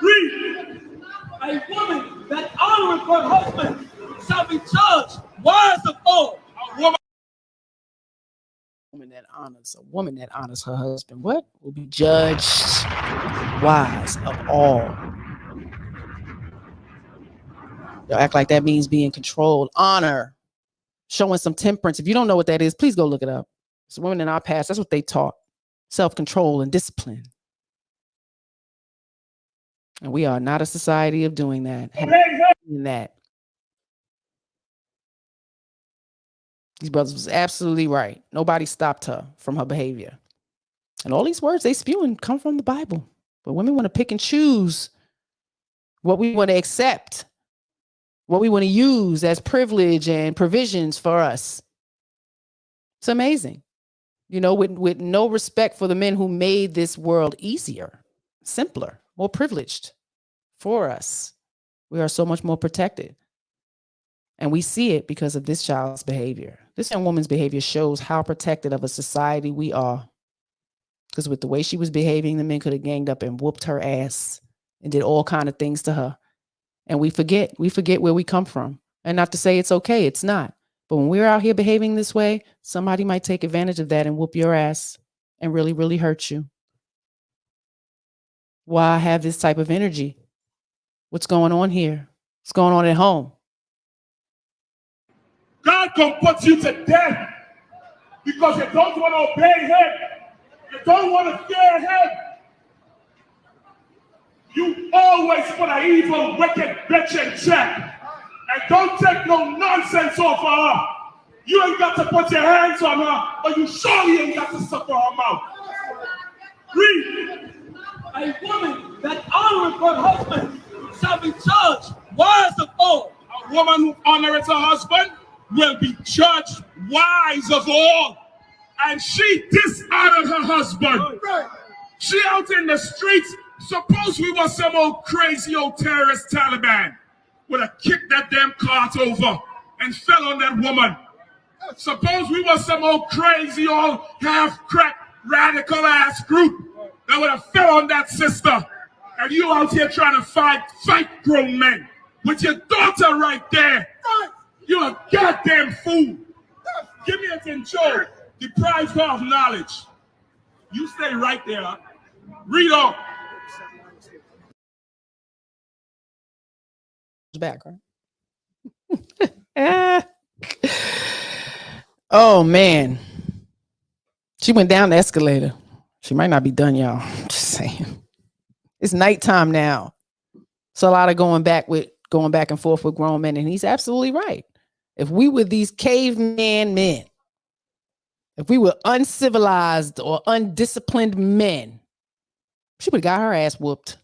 Read. A woman that honoreth her husband shall be judged wise of all. A woman that honors her husband, what? Will be judged wise of all. Y'all act like that means being controlled. Honor, showing some temperance. If you don't know what that is, please go look it up. So women in our past, that's what they taught. Self-control and discipline. And we are not a society of doing that. These brothers was absolutely right. Nobody stopped her from her behavior. And all these words they spewing come from the Bible. But women want to pick and choose what we want to accept, what we want to use as privilege and provisions for us. It's amazing. You know, with no respect for the men who made this world easier, simpler, more privileged for us. We are so much more protected. And we see it because of this child's behavior. This young woman's behavior shows how protected of a society we are. Because with the way she was behaving, the men could have ganged up and whooped her ass and did all kind of things to her. And we forget where we come from. And not to say it's okay, it's not. But when we're out here behaving this way, somebody might take advantage of that and whoop your ass and really, really hurt you. Why have this type of energy? What's going on here? What's going on at home? God can put you to death because you don't want to obey him. You don't want to fear him. You always put an evil, wicked bitch in check. And don't take no nonsense off of her. You ain't got to put your hands on her, but you surely ain't got to suck her mouth. Read. A woman that honoreth her husband shall be judged wise of all. A woman who honoreth her husband will be judged wise of all. And she dishonored her husband. She out in the streets. Suppose we were some old crazy old terrorist Taliban. Would have kicked that damn cart over and fell on that woman. Suppose we were some old crazy old half-cracked radical ass group that would have fell on that sister. And you out here trying to fight grown men with your daughter right there. You're a goddamn fool. Give me attention. Deprive her of knowledge. You stay right there. Huh? Read on. Back, right? Oh man, she went down the escalator. She might not be done, y'all. Just saying. It's nighttime now. So a lot of going back and forth with grown men, and he's absolutely right. If we were these caveman men, if we were uncivilized or undisciplined men, she would have got her ass whooped.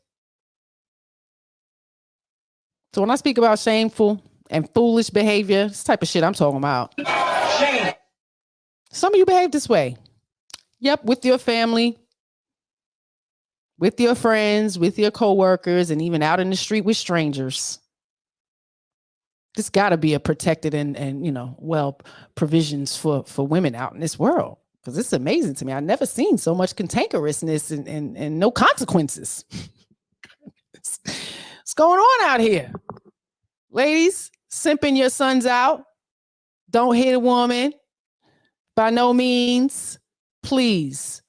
So when I speak about shameful and foolish behavior, this type of shit I'm talking about. Shame. Some of you behave this way. Yep, with your family, with your friends, with your coworkers, and even out in the street with strangers. This got to be a protected and you know, well, provisions for women out in this world. Because it's amazing to me. I've never seen so much cantankerousness and no consequences. What's going on out here? Ladies, simping your sons out. Don't hit a woman. By no means. Please.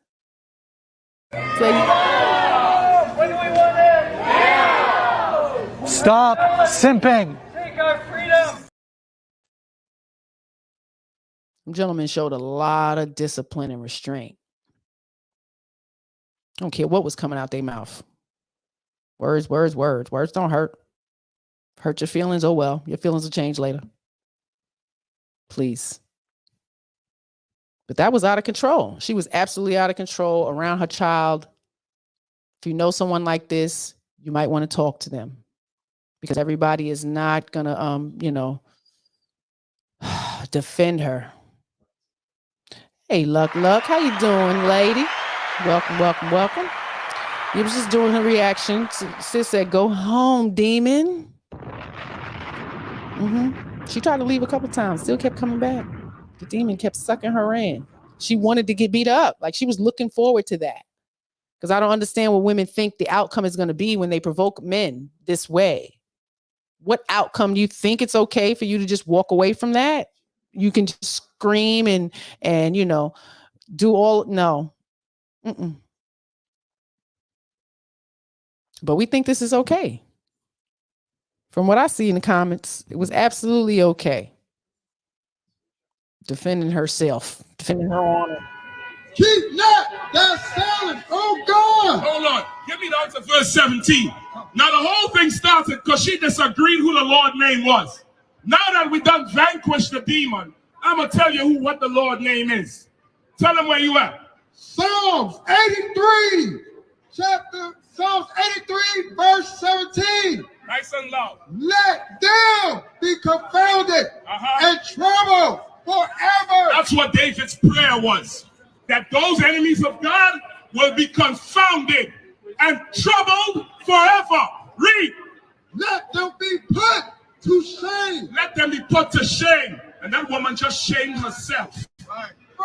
Stop simping. Take our freedom. Gentlemen showed a lot of discipline and restraint. I don't care what was coming out their mouth. Words don't hurt. Hurt your feelings. Oh, well, your feelings will change later. Please. But that was out of control. She was absolutely out of control around her child. If you know someone like this, you might want to talk to them because everybody is not going to, defend her. Hey, Luck. How you doing, lady? Welcome. You was just doing her reaction. Sis said, go home, demon. She tried to leave a couple times, still kept coming back. The demon kept sucking her in. She wanted to get beat up. Like she was looking forward to that. Because I don't understand what women think the outcome is going to be when they provoke men this way. What outcome? Do you think it's okay for you to just walk away from that? You can just scream and do all, no. But we think this is okay. From what I see in the comments, it was absolutely okay. Defending herself, defending her honor. Keep not that silent. Oh God. Hold on. Get me down to verse 17. Now the whole thing started because she disagreed who the Lord's name was. Now that we done vanquished the demon, I'm going to tell you what the Lord's name is. Tell them where you at. Psalms 83, chapter Psalms 83, verse 17. Nice and loud. Let them be confounded and troubled forever. That's what David's prayer was. That those enemies of God will be confounded and troubled forever. Read. Let them be put to shame. Let them be put to shame. And that woman just shamed herself.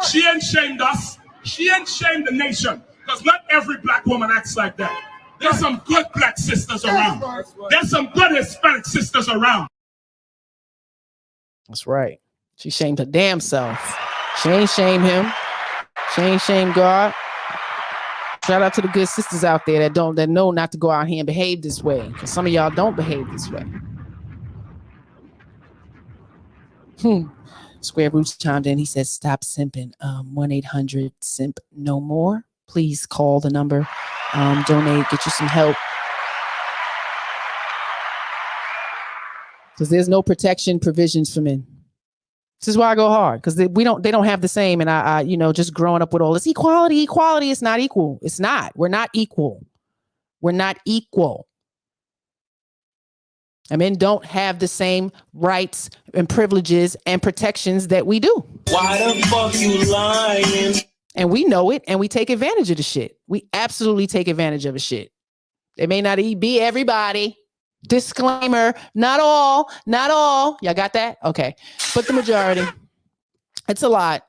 She ain't shamed us. She ain't shamed the nation. Because not every black woman acts like that. There's some good black sisters around. There's some good Hispanic sisters around. That's right. She shamed her damn self. She ain't shame him. She ain't shame God. Shout out to the good sisters out there that know not to go out here and behave this way. Because some of y'all don't behave this way. Square Roots chimed in. He said, stop simping. 1-800-SIMP-NO-MORE. Please call the number. Donate, get you some help. Because there's no protection provisions for men. This is why I go hard, because they don't have the same. And I just growing up with all this equality, it's not equal. It's not. We're not equal. We're not equal. And men don't have the same rights and privileges and protections that we do. Why the fuck you lying? And we know it, and we take advantage of the shit. We absolutely take advantage of the shit. It may not be everybody. Disclaimer, not all. Y'all got that? Okay. But the majority. It's a lot.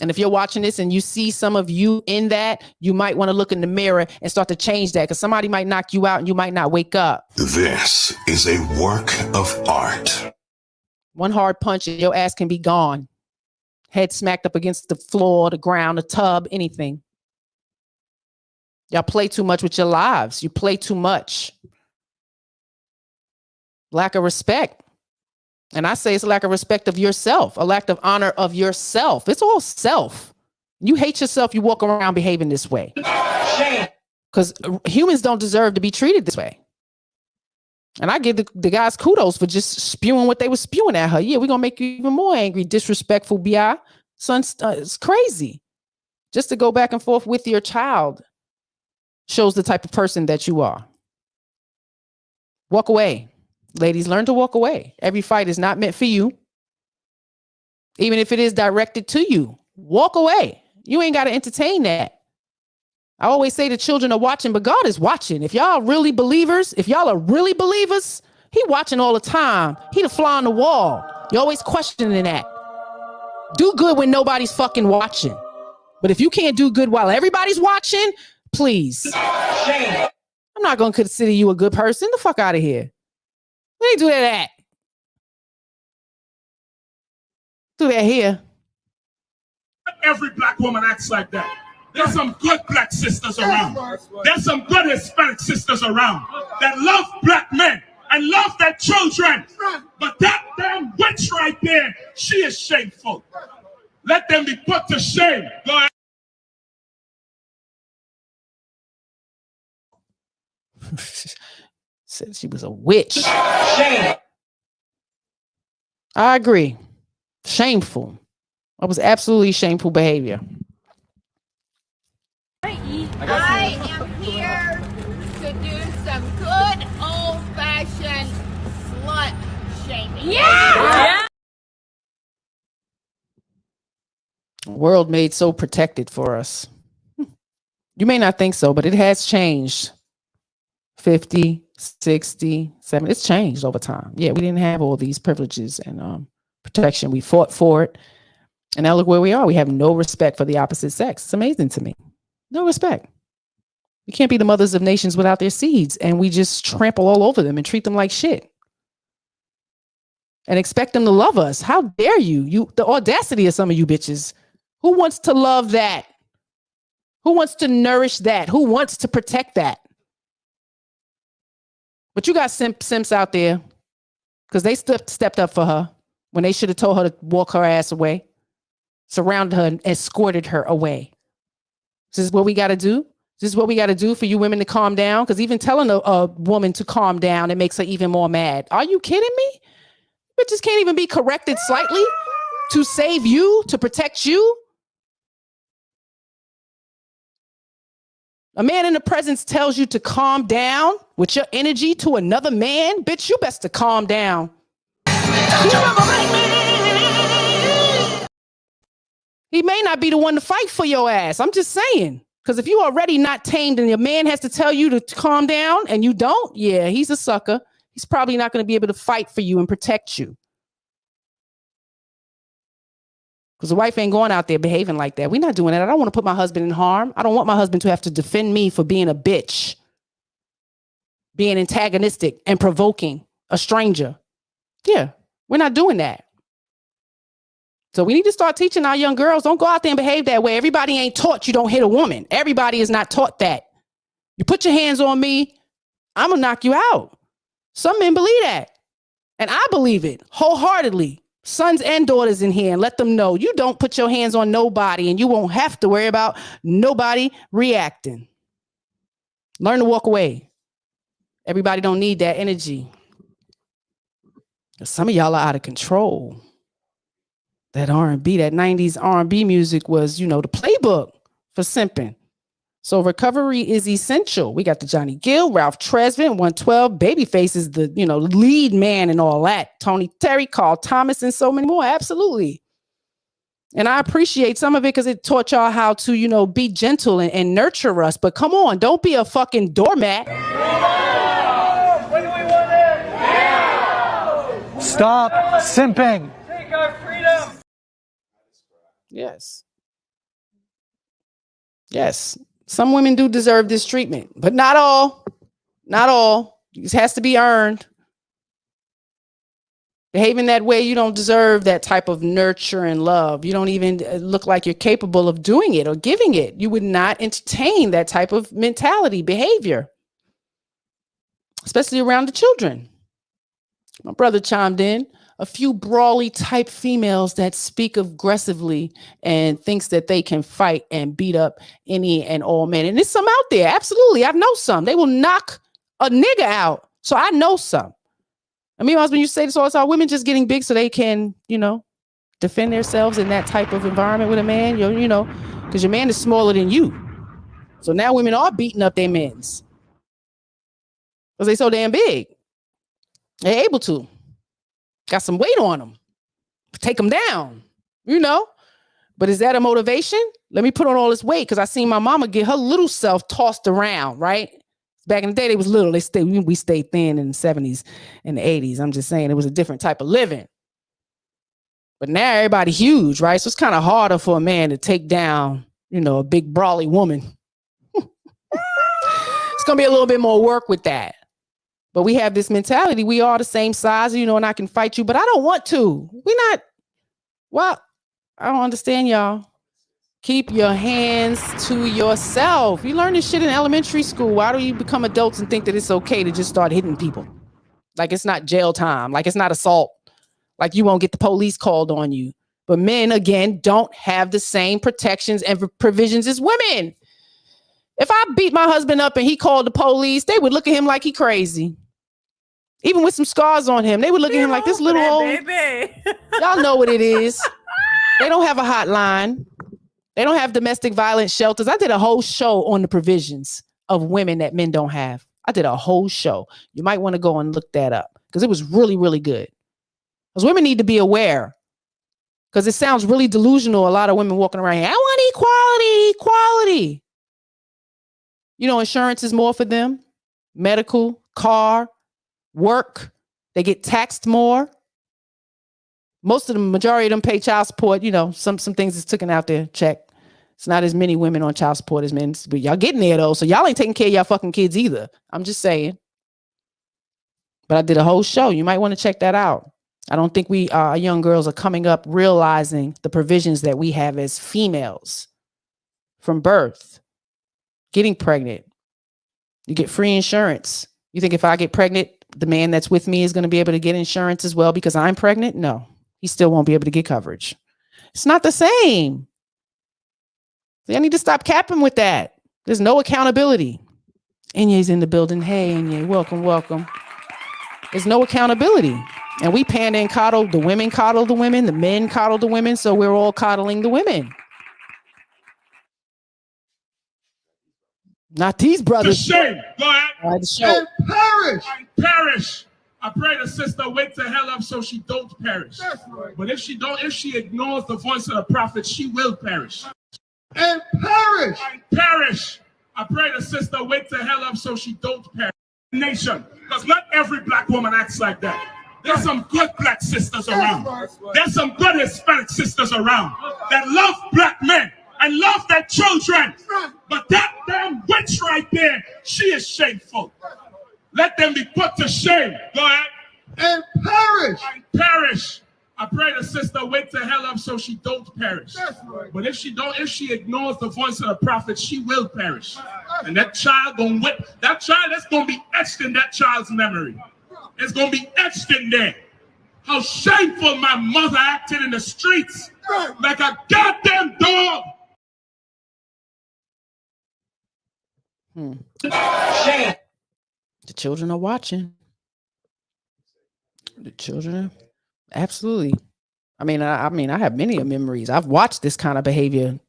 And if you're watching this and you see some of you in that, you might want to look in the mirror and start to change that, because somebody might knock you out and you might not wake up. This is a work of art. One hard punch and your ass can be gone. Head smacked up against the floor, the ground, the tub, anything. Y'all play too much with your lives. You play too much. Lack of respect. And I say it's a lack of respect of yourself, a lack of honor of yourself. It's all self. You hate yourself, you walk around behaving this way. Because humans don't deserve to be treated this way. And I give the guys kudos for just spewing what they were spewing at her. Yeah, we're going to make you even more angry, disrespectful, B.I. Son, it's crazy. Just to go back and forth with your child shows the type of person that you are. Walk away. Ladies, learn to walk away. Every fight is not meant for you. Even if it is directed to you, walk away. You ain't got to entertain that. I always say the children are watching, but God is watching. If y'all are really believers, he watching all the time. He the fly on the wall. You're always questioning that. Do good when nobody's fucking watching. But if you can't do good while everybody's watching, please. I'm not going to consider you a good person. The fuck out of here. Where you do that at? Do that here. Every black woman acts like that. There's some good black sisters around. There's some good Hispanic sisters around that love black men and love their children. But that damn witch right there, she is shameful. Let them be put to shame. Go ahead. Said she was a witch. Shame. I agree. Shameful. That was absolutely shameful behavior. I am here to do some good old-fashioned slut shaming. Yeah! World made so protected for us. You may not think so, but it has changed. 50, 60, 70. It's changed over time. Yeah, we didn't have all these privileges and protection. We fought for it. And now look where we are. We have no respect for the opposite sex. It's amazing to me. No respect. We can't be the mothers of nations without their seeds. And we just trample all over them and treat them like shit. And expect them to love us. How dare you? The audacity of some of you bitches. Who wants to love that? Who wants to nourish that? Who wants to protect that? But you got simps out there because they stepped up for her when they should have told her to walk her ass away, surrounded her and escorted her away. This is what we got to do. This is what we got to do for you women to calm down, because even telling a woman to calm down, it makes her even more mad. Are you kidding me? Bitches can't even be corrected slightly to save you, to protect you. A man in the presence tells you to calm down with your energy to another man. Bitch, you best to calm down. He may not be the one to fight for your ass. I'm just saying. Because if you already not tamed and your man has to tell you to calm down and you don't, yeah, he's a sucker. He's probably not going to be able to fight for you and protect you. Because the wife ain't going out there behaving like that. We're not doing that. I don't want to put my husband in harm. I don't want my husband to have to defend me for being a bitch, being antagonistic and provoking a stranger. Yeah, we're not doing that. So we need to start teaching our young girls, don't go out there and behave that way. Everybody ain't taught you don't hit a woman. Everybody is not taught that. You put your hands on me, I'm going to knock you out. Some men believe that. And I believe it wholeheartedly. Sons and daughters in here, and let them know you don't put your hands on nobody and you won't have to worry about nobody reacting. Learn to walk away. Everybody don't need that energy. Some of y'all are out of control. That R&B, that 90s R&B music was, the playbook for simping. So recovery is essential. We got the Johnny Gill, Ralph Tresvant, 112, Babyface is the, lead man and all that. Tony Terry, Carl Thomas, and so many more. Absolutely. And I appreciate some of it because it taught y'all how to, be gentle and nurture us. But come on, don't be a fucking doormat. When do we want it? Yeah. Stop simping. Take our freedom. Yes. Yes. Some women do deserve this treatment, but not all. Not all. It has to be earned. Behaving that way, you don't deserve that type of nurture and love. You don't even look like you're capable of doing it or giving it. You would not entertain that type of mentality, behavior, especially around the children. My brother chimed in. A few brawly type females that speak aggressively and thinks that they can fight and beat up any and all men. And there's some out there. Absolutely. I know some. They will knock a nigga out. So I know some. I mean, my husband, you say this all the time, women just getting big so they can, defend themselves in that type of environment with a man, because your man is smaller than you. So now women are beating up their men's because they so damn big. They're able to. Got some weight on them. Take them down, But is that a motivation? Let me put on all this weight because I seen my mama get her little self tossed around, right? Back in the day, they was little. We stayed thin in the 70s and the 80s. I'm just saying it was a different type of living. But now everybody huge, right? So it's kind of harder for a man to take down, a big brawly woman. It's going to be a little bit more work with that. But we have this mentality. We are the same size, and I can fight you, but I don't want to. I don't understand y'all. Keep your hands to yourself. You learn this shit in elementary school. Why do you become adults and think that it's okay to just start hitting people? Like it's not jail time. Like it's not assault. Like you won't get the police called on you. But men, again, don't have the same protections and provisions as women. If I beat my husband up and he called the police, they would look at him like he crazy. Even with some scars on him, they would look at him like this little old baby. Y'all know what it is. They don't have a hotline. They don't have domestic violence shelters. I did a whole show on the provisions of women that men don't have. I did a whole show. You might want to go and look that up because it was really, really good. Because women need to be aware because it sounds really delusional. A lot of women walking around here, I want equality. Insurance is more for them. Medical, car, work, they get taxed more. Most of the majority of them pay child support. Some things is taken out there. Check. It's not as many women on child support as men, but y'all getting there though. So y'all ain't taking care of y'all fucking kids either. I'm just saying. But I did a whole show. You might want to check that out. I don't think our young girls are coming up realizing the provisions that we have as females from birth, getting pregnant. You get free insurance. You think if I get pregnant, the man that's with me is going to be able to get insurance as well because I'm pregnant? No, he still won't be able to get coverage. It's not the same. I need to stop capping with that. There's no accountability. Enye's in the building. Hey, Enye, welcome. There's no accountability. And we pander and coddle. The women coddle the women. The men coddle the women. So we're all coddling the women. Not these To brothers. shame. Go ahead. All right, the show. And perish. And perish. I pray the sister wake the hell up so she don't perish. But if she ignores the voice of the prophet, she will perish. And perish. And perish. I pray the sister wake the hell up so she don't perish. Nation. Because not every black woman acts like that. There's some good black sisters around. There's some good Hispanic sisters around that love black men and love their children. But that damn witch right there, she is shameful. Let them be put to shame. Go ahead. And perish. And perish. I pray the sister wake the hell up so she don't perish. But if she ignores the voice of the prophet, she will perish. And that child that's gonna be etched in that child's memory. It's gonna be etched in there. How shameful my mother acted in the streets like a goddamn dog. The children are watching. The children, absolutely. I mean, I have many memories. I've watched this kind of behavior,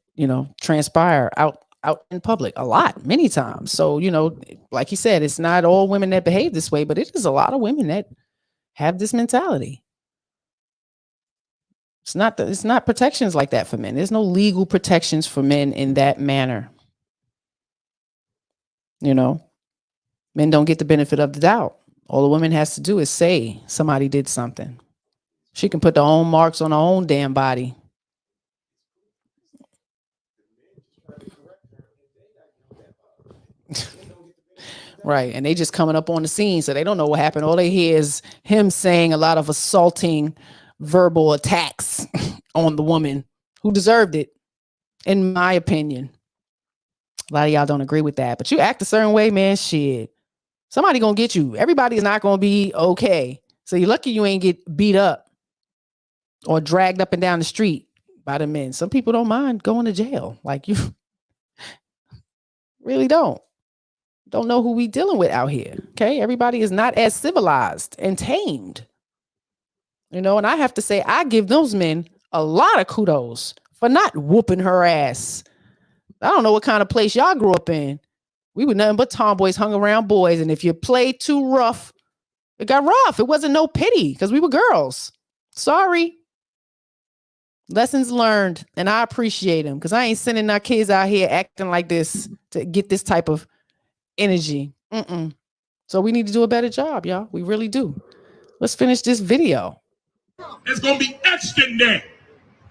transpire out in public a lot, many times. So, like you said, it's not all women that behave this way, but it is a lot of women that have this mentality. It's not protections like that for men. There's no legal protections for men in that manner. Men don't get the benefit of the doubt. All the woman has to do is say somebody did something. She can put their own marks on her own damn body. Right. And they just coming up on the scene, so they don't know what happened. All they hear is him saying a lot of assaulting verbal attacks on the woman who deserved it, in my opinion. A lot of y'all don't agree with that, but you act a certain way, man, shit. Somebody gonna get you. Everybody is not gonna be okay. So you're lucky you ain't get beat up or dragged up and down the street by the men. Some people don't mind going to jail. Like, you really don't know who we dealing with out here. Okay. Everybody is not as civilized and tamed, and I have to say, I give those men a lot of kudos for not whooping her ass. I don't know what kind of place y'all grew up in. We were nothing but tomboys, hung around boys. And if you played too rough, it got rough. It wasn't no pity because we were girls. Sorry. Lessons learned. And I appreciate them because I ain't sending our kids out here acting like this to get this type of energy. So we need to do a better job, y'all. We really do. Let's finish this video. It's going to be etched in there.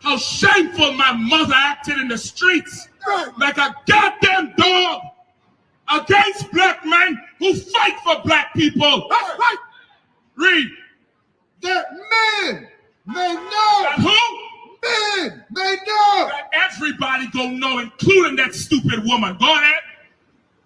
How shameful my mother acted in the streets like a goddamn dog against black men who fight for black people. Right. Read. That men may know. That who? Men may know. That everybody gonna know, including that stupid woman. Go ahead.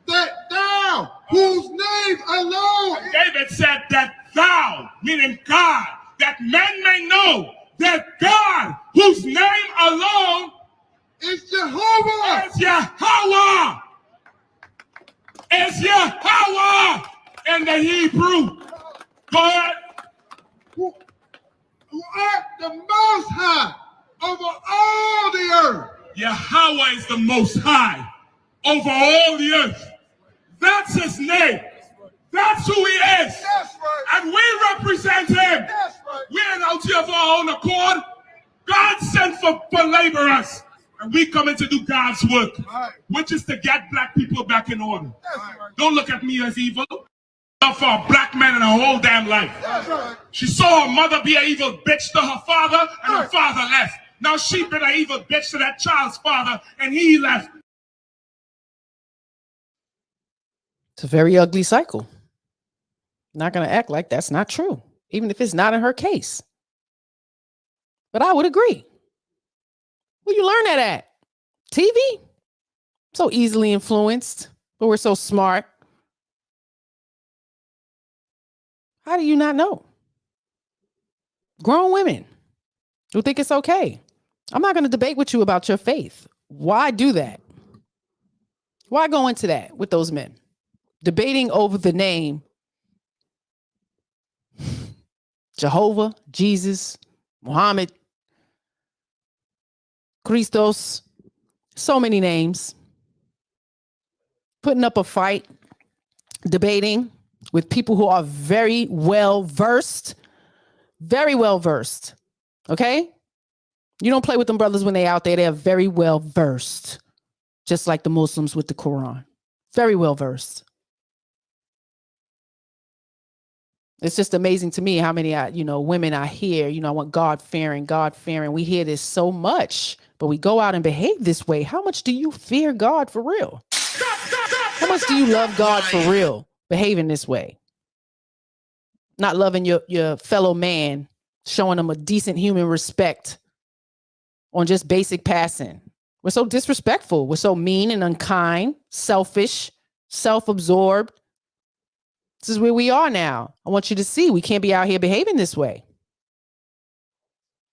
That thou, whose name alone. David said that thou, meaning God, that men may know that God, whose name alone is Jehovah. Is Yahweh. Is Yahweh in the Hebrew. Go ahead. Who art the most high over all the earth. Yahweh is the most high over all the earth. That's his name. That's who he is. That's right. And we represent him. That's right. We ain't out here for our own accord. God sent for laborers. And we coming to do God's work, right, which is to get black people back in order. Right. Don't look at me as evil. Love for a black man in her whole damn life. Right. She saw her mother be an evil bitch to her father, and her father left. Now she been an evil bitch to that child's father, and he left. It's a very ugly cycle. Not going to act like that's not true, even if it's not in her case. But I would agree. Where you learn that at? TV? So easily influenced, but we're so smart. How do you not know? Grown women who think it's okay. I'm not going to debate with you about your faith. Why do that? Why go into that with those men? Debating over the name Jehovah, Jesus, Muhammad, Christos, so many names. putting up a fight, debating with people who are very well versed. Okay? You don't play with them brothers when they're out there. They're very well versed, just like the Muslims with the Quran. Very well versed. It's just amazing to me how many, women I hear, I want God-fearing. We hear this so much, but we go out and behave this way. How much do you fear God for real? How much do you love God for real, behaving this way? Not loving your fellow man, showing them a decent human respect on just basic passing. We're so disrespectful. We're so mean and unkind, selfish, self-absorbed. This is where we are now. I want you to see we can't be out here behaving this way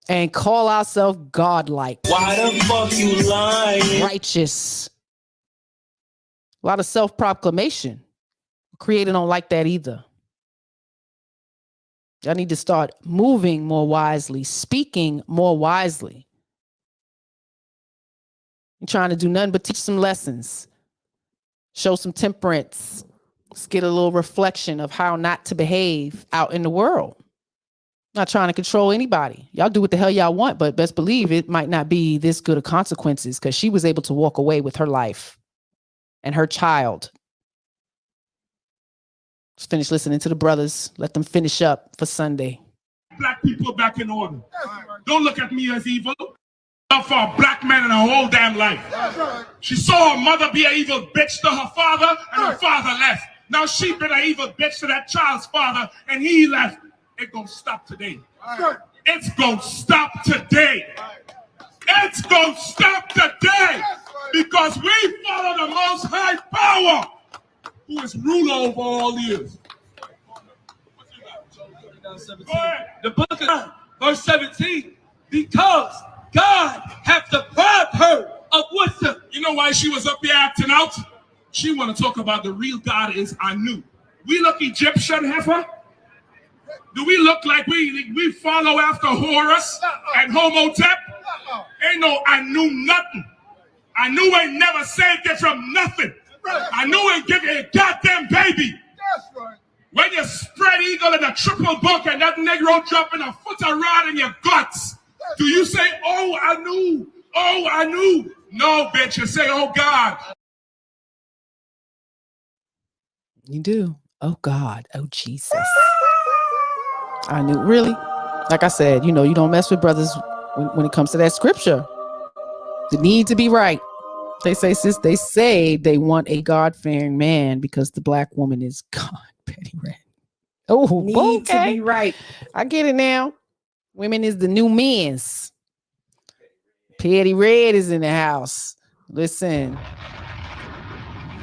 and call ourselves godlike. Why the fuck you lying? Righteous. A lot of self-proclamation. Creator don't like that either. Y'all need to start moving more wisely, speaking more wisely. You're trying to do nothing but teach some lessons, show some temperance. Let's get a little reflection of how not to behave out in the world. Not trying to control anybody. Y'all do what the hell y'all want, but best believe it might not be this good of consequences because she was able to walk away with her life and her child. Just finish listening to the brothers. Let them finish up for Sunday. Black people back in order. Don't look at me as evil. Love for a black man in her whole damn life. She saw her mother be an evil bitch to her father, and her father left. Now she been an evil bitch to that child's father, and he left. It's gonna stop today. It's gonna stop today. It's gonna stop today. Because we follow the most high power, who is ruler over all years. The book of John, verse 17, because God hath deprived her of wisdom. You know why she was up there acting out? She want to talk about the real God is Anu. We look Egyptian, heifer? Do we look like we follow after Horus and Homotep? Ain't no Anu nothing. Anu ain't never saved you from nothing. Anu ain't give you a goddamn baby. When you spread eagle in a triple book and that Negro dropping a foot of rod in your guts, do you say, oh, Anu, oh, Anu? No, bitch, you say, oh, God. You do. Oh, God. Oh, Jesus. I knew. Really? Like I said, you don't mess with brothers when it comes to that scripture. The need to be right. They say they want a God-fearing man because the black woman is God, Petty Red. Oh, need to be right. I get it now. Women is the new men's. Petty Red is in the house. Listen,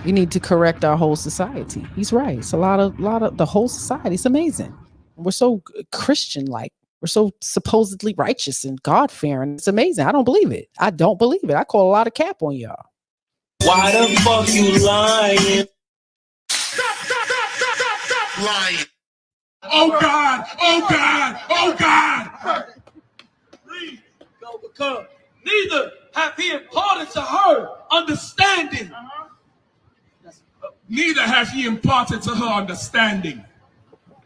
we need to correct our whole society. He's right. It's a lot of the whole society. It's amazing. We're so Christian-like. We're so supposedly righteous and God-fearing. It's amazing. I don't believe it. I call a lot of cap on y'all. Why the fuck you lying? Stop lying. Oh, God. Oh, God. Oh, God. Read. No, because neither hath he imparted to her understanding. Neither hath he imparted to her understanding.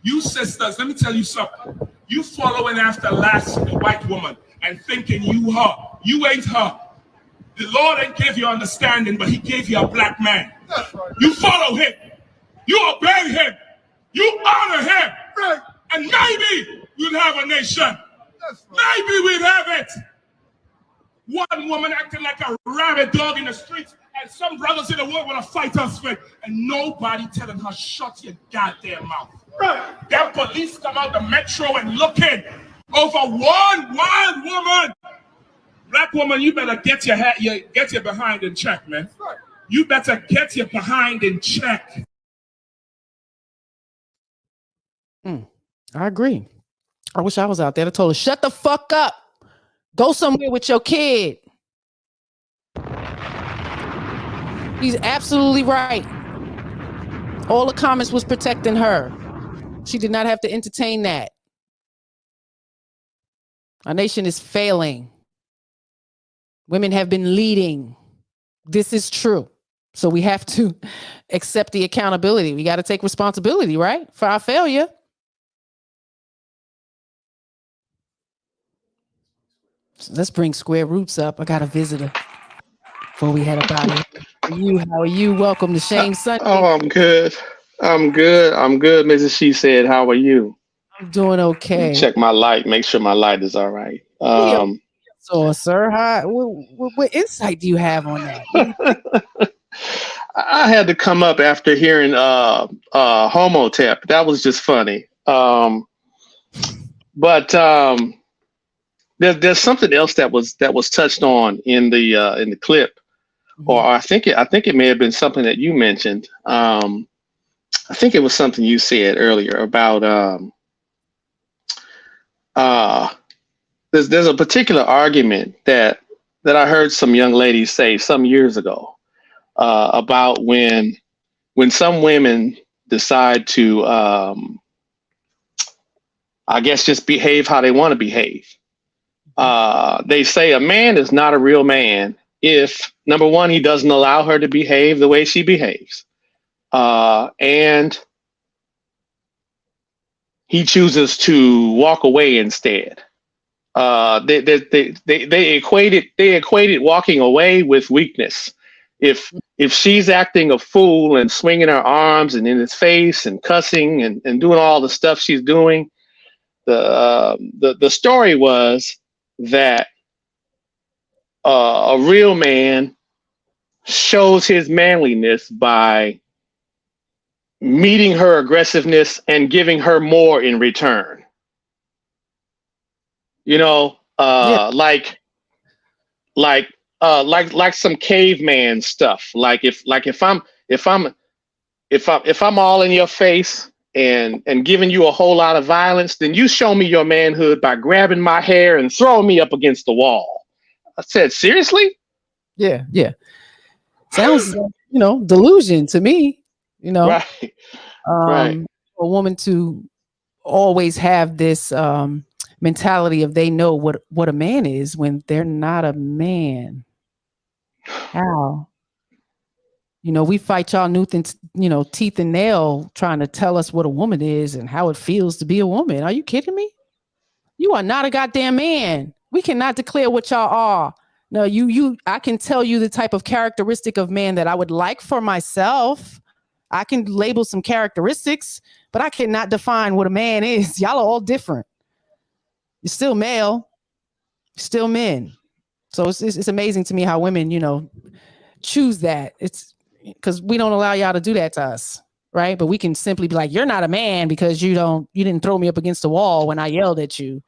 You sisters, let me tell you something. You following after last white woman and thinking you her. You ain't her. The Lord ain't gave you understanding, but he gave you a black man. You follow him. You obey him. You honor him. And maybe we'll have a nation. Maybe we'll have it. One woman acting like a rabid dog in the streets, and some brothers in the world want to fight us with, and nobody telling her, shut your goddamn mouth. Then police come out the metro and look in over one wild woman. Black woman, you better get your behind in check, man. You better get your behind in check. I agree. I wish I was out there. I told her, shut the fuck up. Go somewhere with your kid. He's absolutely right. All the comments was protecting her. She did not have to entertain that. Our nation is failing. Women have been leading. This is true. So we have to accept the accountability. We got to take responsibility, right? For our failure. So let's bring Square Roots up. I got a visitor before we head up out of here. How are you? Welcome to Shame Sunday. Oh, I'm good. I'm good. Mrs.SheSaid, how are you? I'm doing okay. Check my light. Make sure my light is all right. So, sir, what insight do you have on that? I had to come up after hearing Homotep. That was just funny. But there's something else that was touched on in the clip, or I think it may have been something that you mentioned. I think it was something you said earlier about there's a particular argument that I heard some young ladies say some years ago about when some women decide to I guess just behave how they want to behave. They say a man is not a real man if, number one, he doesn't allow her to behave the way she behaves, and he chooses to walk away instead. They equated walking away with weakness. If she's acting a fool and swinging her arms and in his face and cussing and doing all the stuff she's doing, the story was that a real man shows his manliness by meeting her aggressiveness and giving her more in return. Like some caveman stuff. Like if I'm all in your face and giving you a whole lot of violence, then you show me your manhood by grabbing my hair and throwing me up against the wall. I said, seriously? Yeah. Sounds delusion to me. Right. A woman to always have this mentality of they know what a man is when they're not a man. How? We fight y'all teeth and nail trying to tell us what a woman is and how it feels to be a woman. Are you kidding me? You are not a goddamn man. We cannot declare what y'all are. No, I can tell you the type of characteristic of man that I would like for myself. I can label some characteristics, but I cannot define what a man is. Y'all are all different. You're still male, still men. So it's amazing to me how women, choose that. It's because we don't allow y'all to do that to us, right? But we can simply be like, you're not a man because you didn't throw me up against the wall when I yelled at you.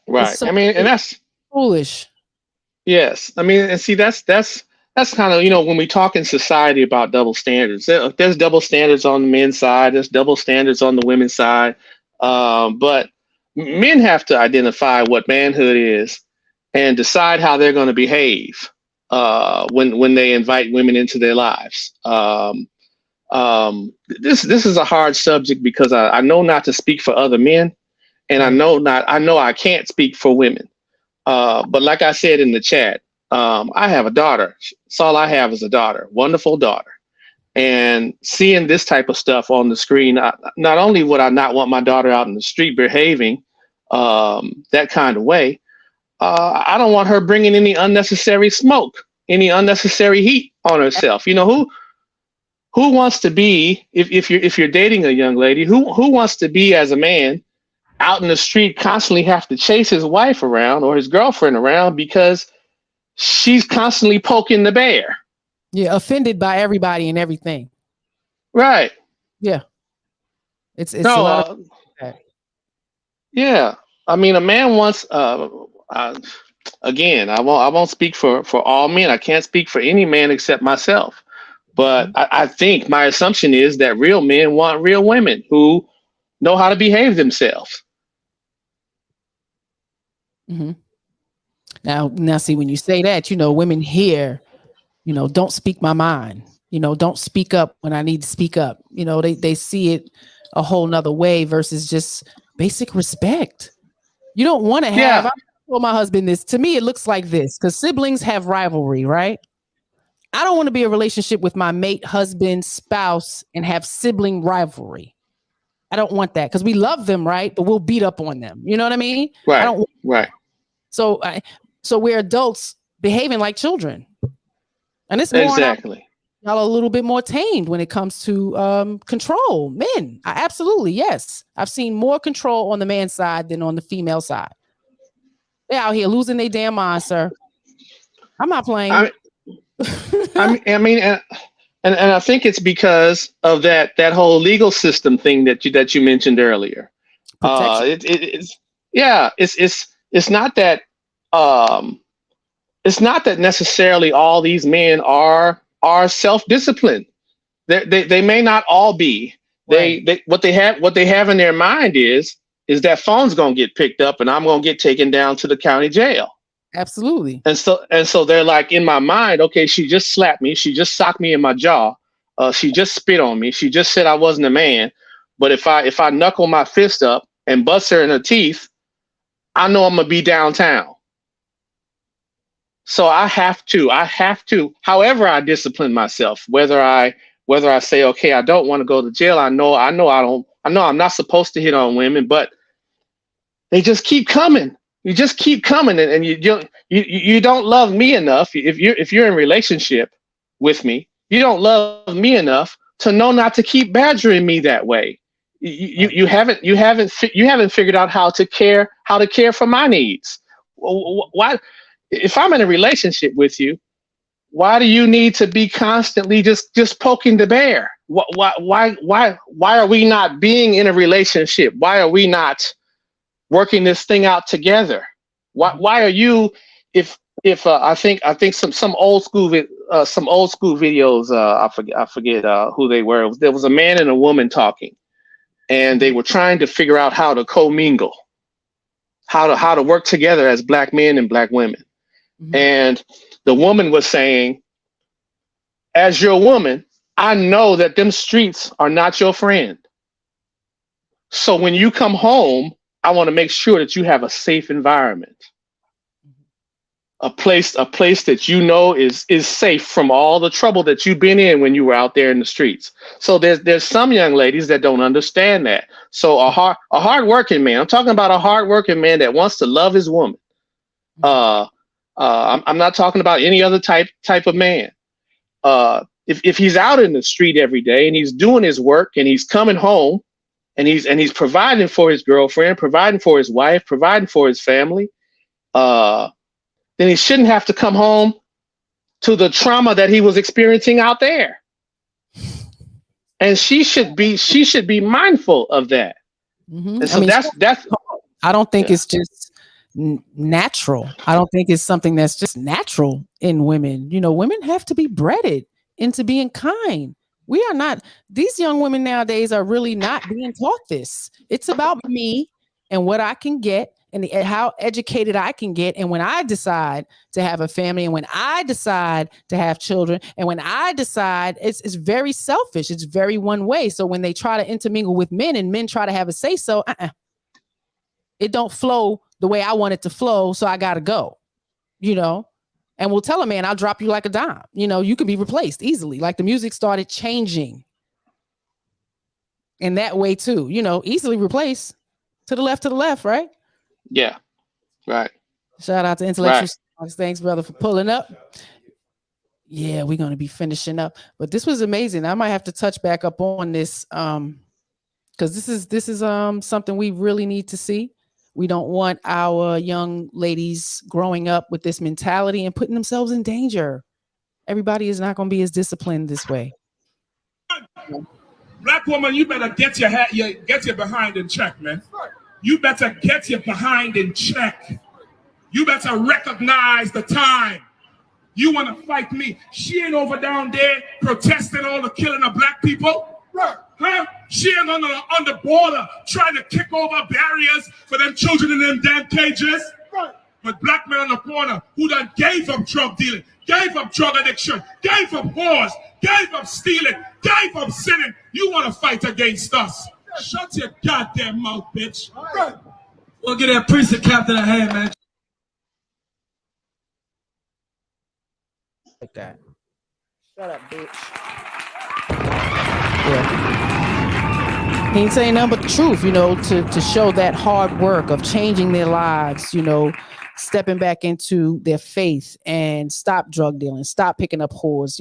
Right. I mean, and that's foolish. Yes. I mean, and see, that's kind of, when we talk in society about double standards, there's double standards on the men's side, there's double standards on the women's side. But men have to identify what manhood is and decide how they're going to behave when they invite women into their lives. This is a hard subject because I know not to speak for other men, and I know I can't speak for women. But like I said in the chat, I have a daughter. That's all I have is a daughter, wonderful daughter. And seeing this type of stuff on the screen, not only would I not want my daughter out in the street behaving that kind of way, I don't want her bringing any unnecessary smoke, any unnecessary heat on herself. Who wants to be, if you're dating a young lady, who wants to be as a man out in the street constantly have to chase his wife around or his girlfriend around because she's constantly poking the bear? Yeah, offended by everybody and everything. Right. Yeah. It's a lot of that. Yeah. I mean, a man wants again, I won't speak for all men. I can't speak for any man except myself. But I think my assumption is that real men want real women who know how to behave themselves. Mm-hmm. Now, see, when you say that, women here, don't speak my mind. Don't speak up when I need to speak up. They see it a whole nother way versus just basic respect. You don't want to have. I told my husband this. To me, it looks like this because siblings have rivalry, right? I don't want to be in a relationship with my mate, husband, spouse, and have sibling rivalry. I don't want that because we love them, right? But we'll beat up on them. You know what I mean? Right. I don't. Right. So we're adults behaving like children, and it's more exactly. Y'all a little bit more tamed when it comes to control. Men, absolutely, yes. I've seen more control on the man side than on the female side. They're out here losing their damn mind, sir. I'm not playing. I mean, and I think it's because of that whole legal system thing that you mentioned earlier. It's not that necessarily all these men are self-disciplined. They may not all be. Right. What they have in their mind is that phone's gonna get picked up and I'm gonna get taken down to the county jail. Absolutely. And so they're like, in my mind, okay, she just slapped me, she just socked me in my jaw, she just spit on me, she just said I wasn't a man. But if I knuckle my fist up and bust her in her teeth, I know I'm gonna be downtown. So I have to, however I discipline myself, whether I say, okay, I don't want to go to jail. I know I'm not supposed to hit on women, but they just keep coming. You just keep coming, and you don't love me enough. If you're in relationship with me, you don't love me enough to know not to keep badgering me that way. You haven't figured out how to care for my needs. Why, if I'm in a relationship with you, why do you need to be constantly just poking the bear? Why are we not being in a relationship? Why are we not working this thing out together? Why are you? If I think some old school videos. I forget who they were. There was a man and a woman talking, and they were trying to figure out how to commingle, how to work together as black men and black women. Mm-hmm. And the woman was saying, as your woman, I know that them streets are not your friend. So when you come home, I want to make sure that you have a safe environment, a place that you know is safe from all the trouble that you've been in when you were out there in the streets. So there's some young ladies that don't understand that. So a hardworking man, I'm talking about a hardworking man that wants to love his woman. I'm not talking about any other type of man. If he's out in the street every day and he's doing his work and he's coming home and he's providing for his girlfriend, providing for his wife, providing for his family, then he shouldn't have to come home to the trauma that he was experiencing out there. And she should be mindful of that. Mm-hmm. And so that's. I don't think it's just natural. I don't think it's something that's just natural in women. You know, women have to be bred into being kind. We are not, these young women nowadays are really not being taught this. It's about me and what I can get and how educated I can get. And when I decide to have a family and when I decide to have children and when I decide, it's very selfish. It's very one way. So when they try to intermingle with men and men try to have a say so, it don't flow the way I want it to flow. So I got to go, you know. And we'll tell a man, I'll drop you like a dime. You know, you can be replaced easily. Like the music started changing in that way too. You know, easily replaced to the left, right? Yeah, right. Shout out to Intellectual Songs. Thanks, brother, for pulling up. Yeah, we're going to be finishing up. But this was amazing. I might have to touch back up on this because this is something we really need to see. We don't want our young ladies growing up with this mentality and putting themselves in danger. Everybody is not going to be as disciplined this way. Black woman, you better get your behind in check, man. You better get your behind in check. You better recognize the time. You want to fight me? She ain't over down there protesting all the killing of black people. Right. Huh? She ain't on the border trying to kick over barriers for them children in them damn cages. Right. But black men on the corner who done gave up drug dealing, gave up drug addiction, gave up wars, gave up stealing, gave up sinning. You want to fight against us? Shut your goddamn mouth, bitch. Right. We'll get that priest a cap to the hand, man. Like that. Shut up, bitch. Yeah. He ain't saying nothing but the truth, to show that hard work of changing their lives, stepping back into their faith and stop drug dealing, stop picking up whores.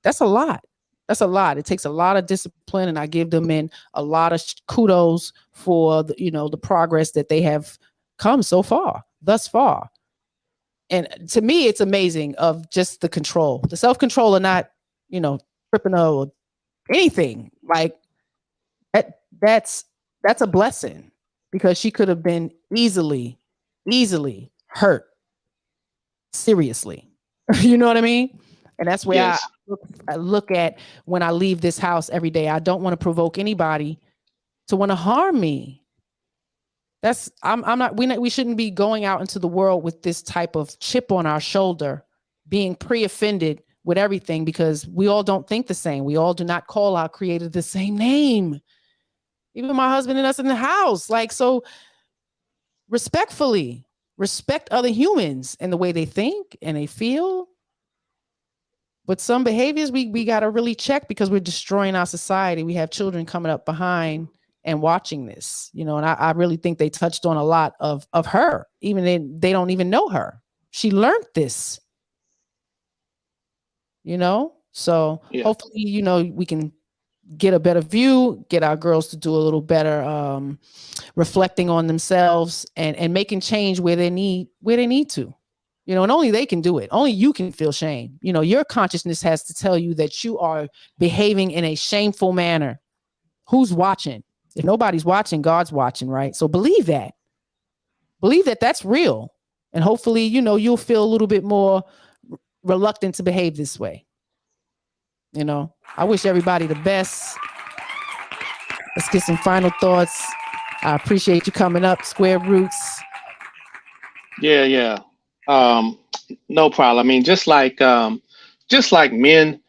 That's a lot. That's a lot. It takes a lot of discipline, and I give them in a lot of kudos for the progress that they have come thus far. And to me, it's amazing of just the control, the self-control, and not, tripping or anything like that. That's a blessing, because she could have been easily hurt seriously. You know what I mean? And that's where Yes. I look at when I leave this house every day. I don't want to provoke anybody to want to harm me. We shouldn't be going out into the world with this type of chip on our shoulder, being pre-offended with everything, because we all don't think the same. We all do not call our creator the same name. Even my husband and us in the house. So respectfully, respect other humans and the way they think and they feel. But some behaviors we got to really check, because we're destroying our society. We have children coming up behind and watching this, and I really think they touched on a lot of her, even they don't even know her. She learned this, so Yeah. hopefully, we can get a better view, get our girls to do a little better reflecting on themselves and making change where they need to. And only they can do it. Only you can feel shame. Your consciousness has to tell you that you are behaving in a shameful manner. Who's watching? If nobody's watching, God's watching, right? So believe that. Believe that that's real. And hopefully, you'll feel a little bit more reluctant to behave this way. I wish everybody the best. Let's get some final thoughts. I appreciate you coming up, Square Roots. Yeah. No problem. I mean, just like men,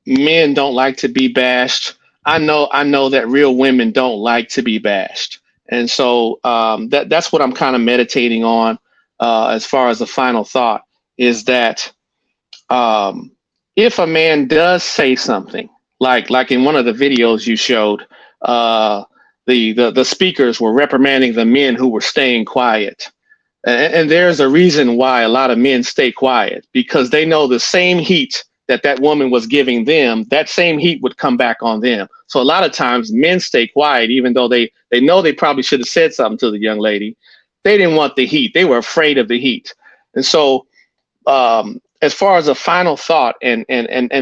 men don't like to be bashed. I know that real women don't like to be bashed. And so that's what I'm kind of meditating on as far as the final thought is that if a man does say something like in one of the videos you showed, the speakers were reprimanding the men who were staying quiet. And there's a reason why a lot of men stay quiet, because they know the same heat that woman was giving them, that same heat would come back on them. So a lot of times men stay quiet, even though they know they probably should have said something to the young lady. They didn't want the heat. They were afraid of the heat. And so as far as a final thought and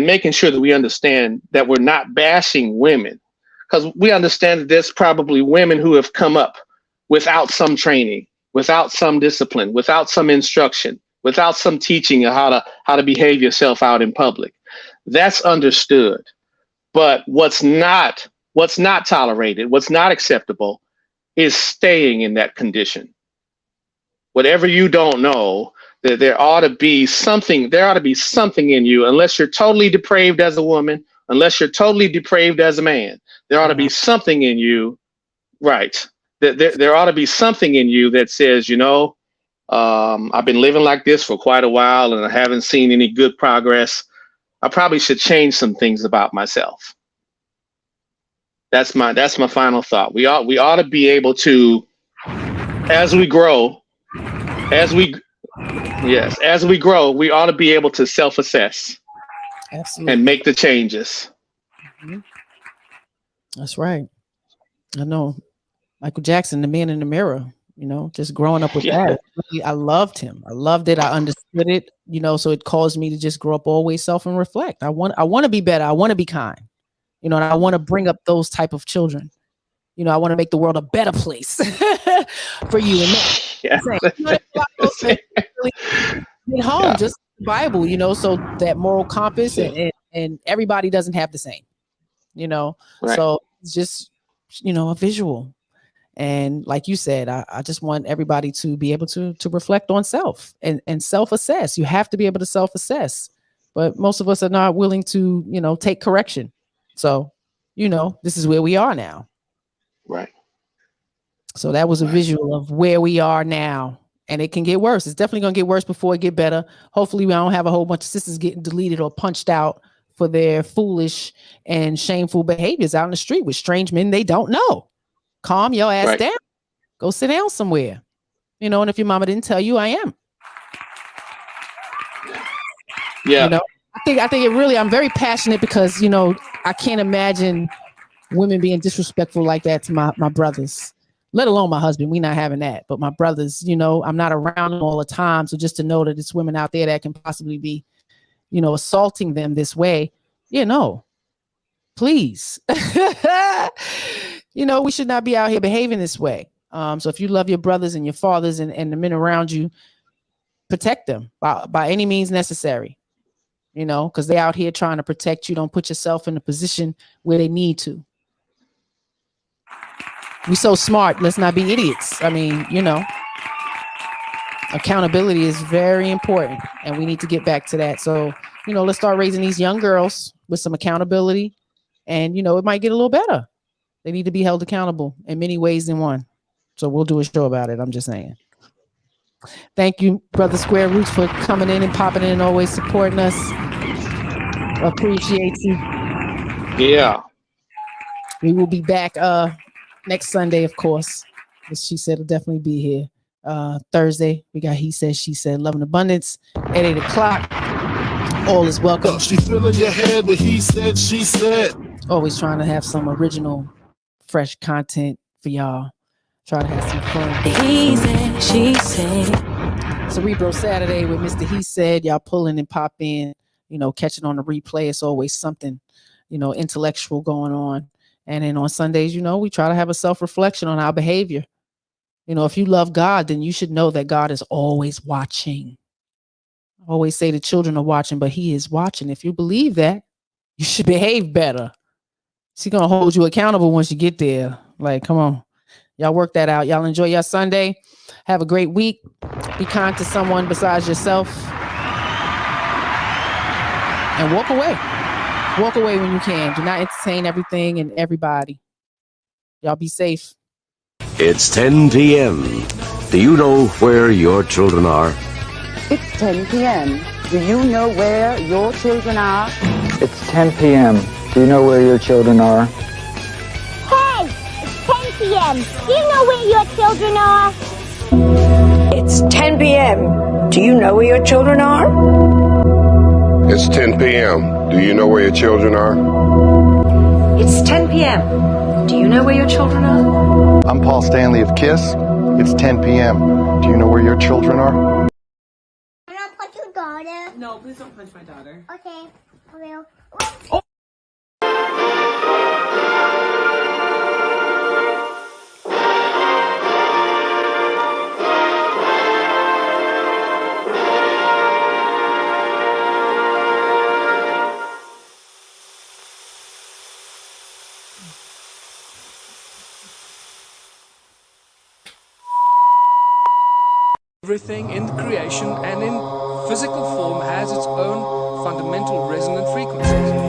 making sure that we understand that we're not bashing women, because we understand that there's probably women who have come up without some training, without some discipline, without some instruction, without some teaching of how to behave yourself out in public. That's understood. But what's not tolerated, what's not acceptable is staying in that condition. Whatever you don't know, there ought to be something in you, unless you're totally depraved as a woman, unless you're totally depraved as a man. There ought to be something in you, right? There ought to be something in you that says, I've been living like this for quite a while and I haven't seen any good progress. I probably should change some things about myself. That's my final thought. We ought to be able to, as we grow, we ought to be able to self-assess. Absolutely. And make the changes. Mm-hmm. That's right. I know Michael Jackson, the man in the mirror, just growing up with that. I loved him. I loved it. I understood it, so it caused me to just grow up, always self and reflect. I want to be better. I want to be kind, and I want to bring up those type of children. I want to make the world a better place for you and me. Yeah. Get home, just the Bible, so that moral compass and everybody doesn't have the same, Right. So it's just, a visual. And like you said, I just want everybody to be able to reflect on self and self-assess. You have to be able to self-assess, but most of us are not willing to, take correction. So, this is where we are now. Right. So that was a visual of where we are now And it can get worse. It's definitely going to get worse before it get better. Hopefully we don't have a whole bunch of sisters getting deleted or punched out for their foolish and shameful behaviors out in the street with strange men they don't know. Calm your ass down. Go sit down somewhere. You know, and if your mama didn't tell you, I am. Yeah. You know, I think it really, I'm very passionate because, you know, I can't imagine women being disrespectful like that to my brothers, let alone my husband. We not having that. But my brothers, you know, I'm not around them all the time. So just to know that it's women out there that can possibly be, you know, assaulting them this way, you know, please. You know, we should not be out here behaving this way. So if you love your brothers and your fathers and the men around you, protect them by any means necessary, you know, because they're out here trying to protect you. Don't put yourself in a position where they need to. We so smart. Let's not be idiots. I mean, you know, accountability is very important and we need to get back to that. So, you know, let's start raising these young girls with some accountability and, you know, it might get a little better. They need to be held accountable in many ways than one. So we'll do a show about it. I'm just saying. Thank you, Brother Square Roots, for coming in and popping in and always supporting us. Appreciate you. Yeah. We will be back next Sunday, of course. As she said, will definitely be here. Thursday, we got He Said, She Said, Love and Abundance at 8 o'clock. All is welcome. She filling your head with He Said, She Said. Always trying to have some original, fresh content for y'all. Try to have some fun. He Said, She Said. Cerebro Saturday with Mr. He Said. Y'all pulling and pop in, you know, catching on the replay. It's always something, you know, intellectual going on. And then on Sundays, you know, we try to have a self-reflection on our behavior. You know, if you love God, then you should know that God is always watching. I always say the children are watching, but he is watching. If you believe that, you should behave better. She's going to hold you accountable once you get there. Like, come on. Y'all work that out. Y'all enjoy your Sunday. Have a great week. Be kind to someone besides yourself. And walk away. Walk away when you can. Do not entertain everything and everybody. Y'all be safe. It's 10 p.m. Do you know where your children are? It's 10 p.m. Do you know where your children are? It's 10 p.m. Do you know where your children are? Hey, it's 10 p.m. Do you know where your children are? It's 10 p.m. Do you know where your children are? It's 10 p.m. Do you know where your children are? It's 10 p.m. Do you know where your children are? I'm Paul Stanley of KISS. It's 10 p.m. Do you know where your children are? Can I punch your daughter? No, please don't punch my daughter. Okay, I will. Oh. Everything in creation and in physical form has its own fundamental resonant frequencies.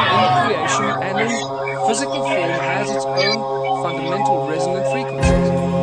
in creation and in physical form has its own fundamental resonant frequencies.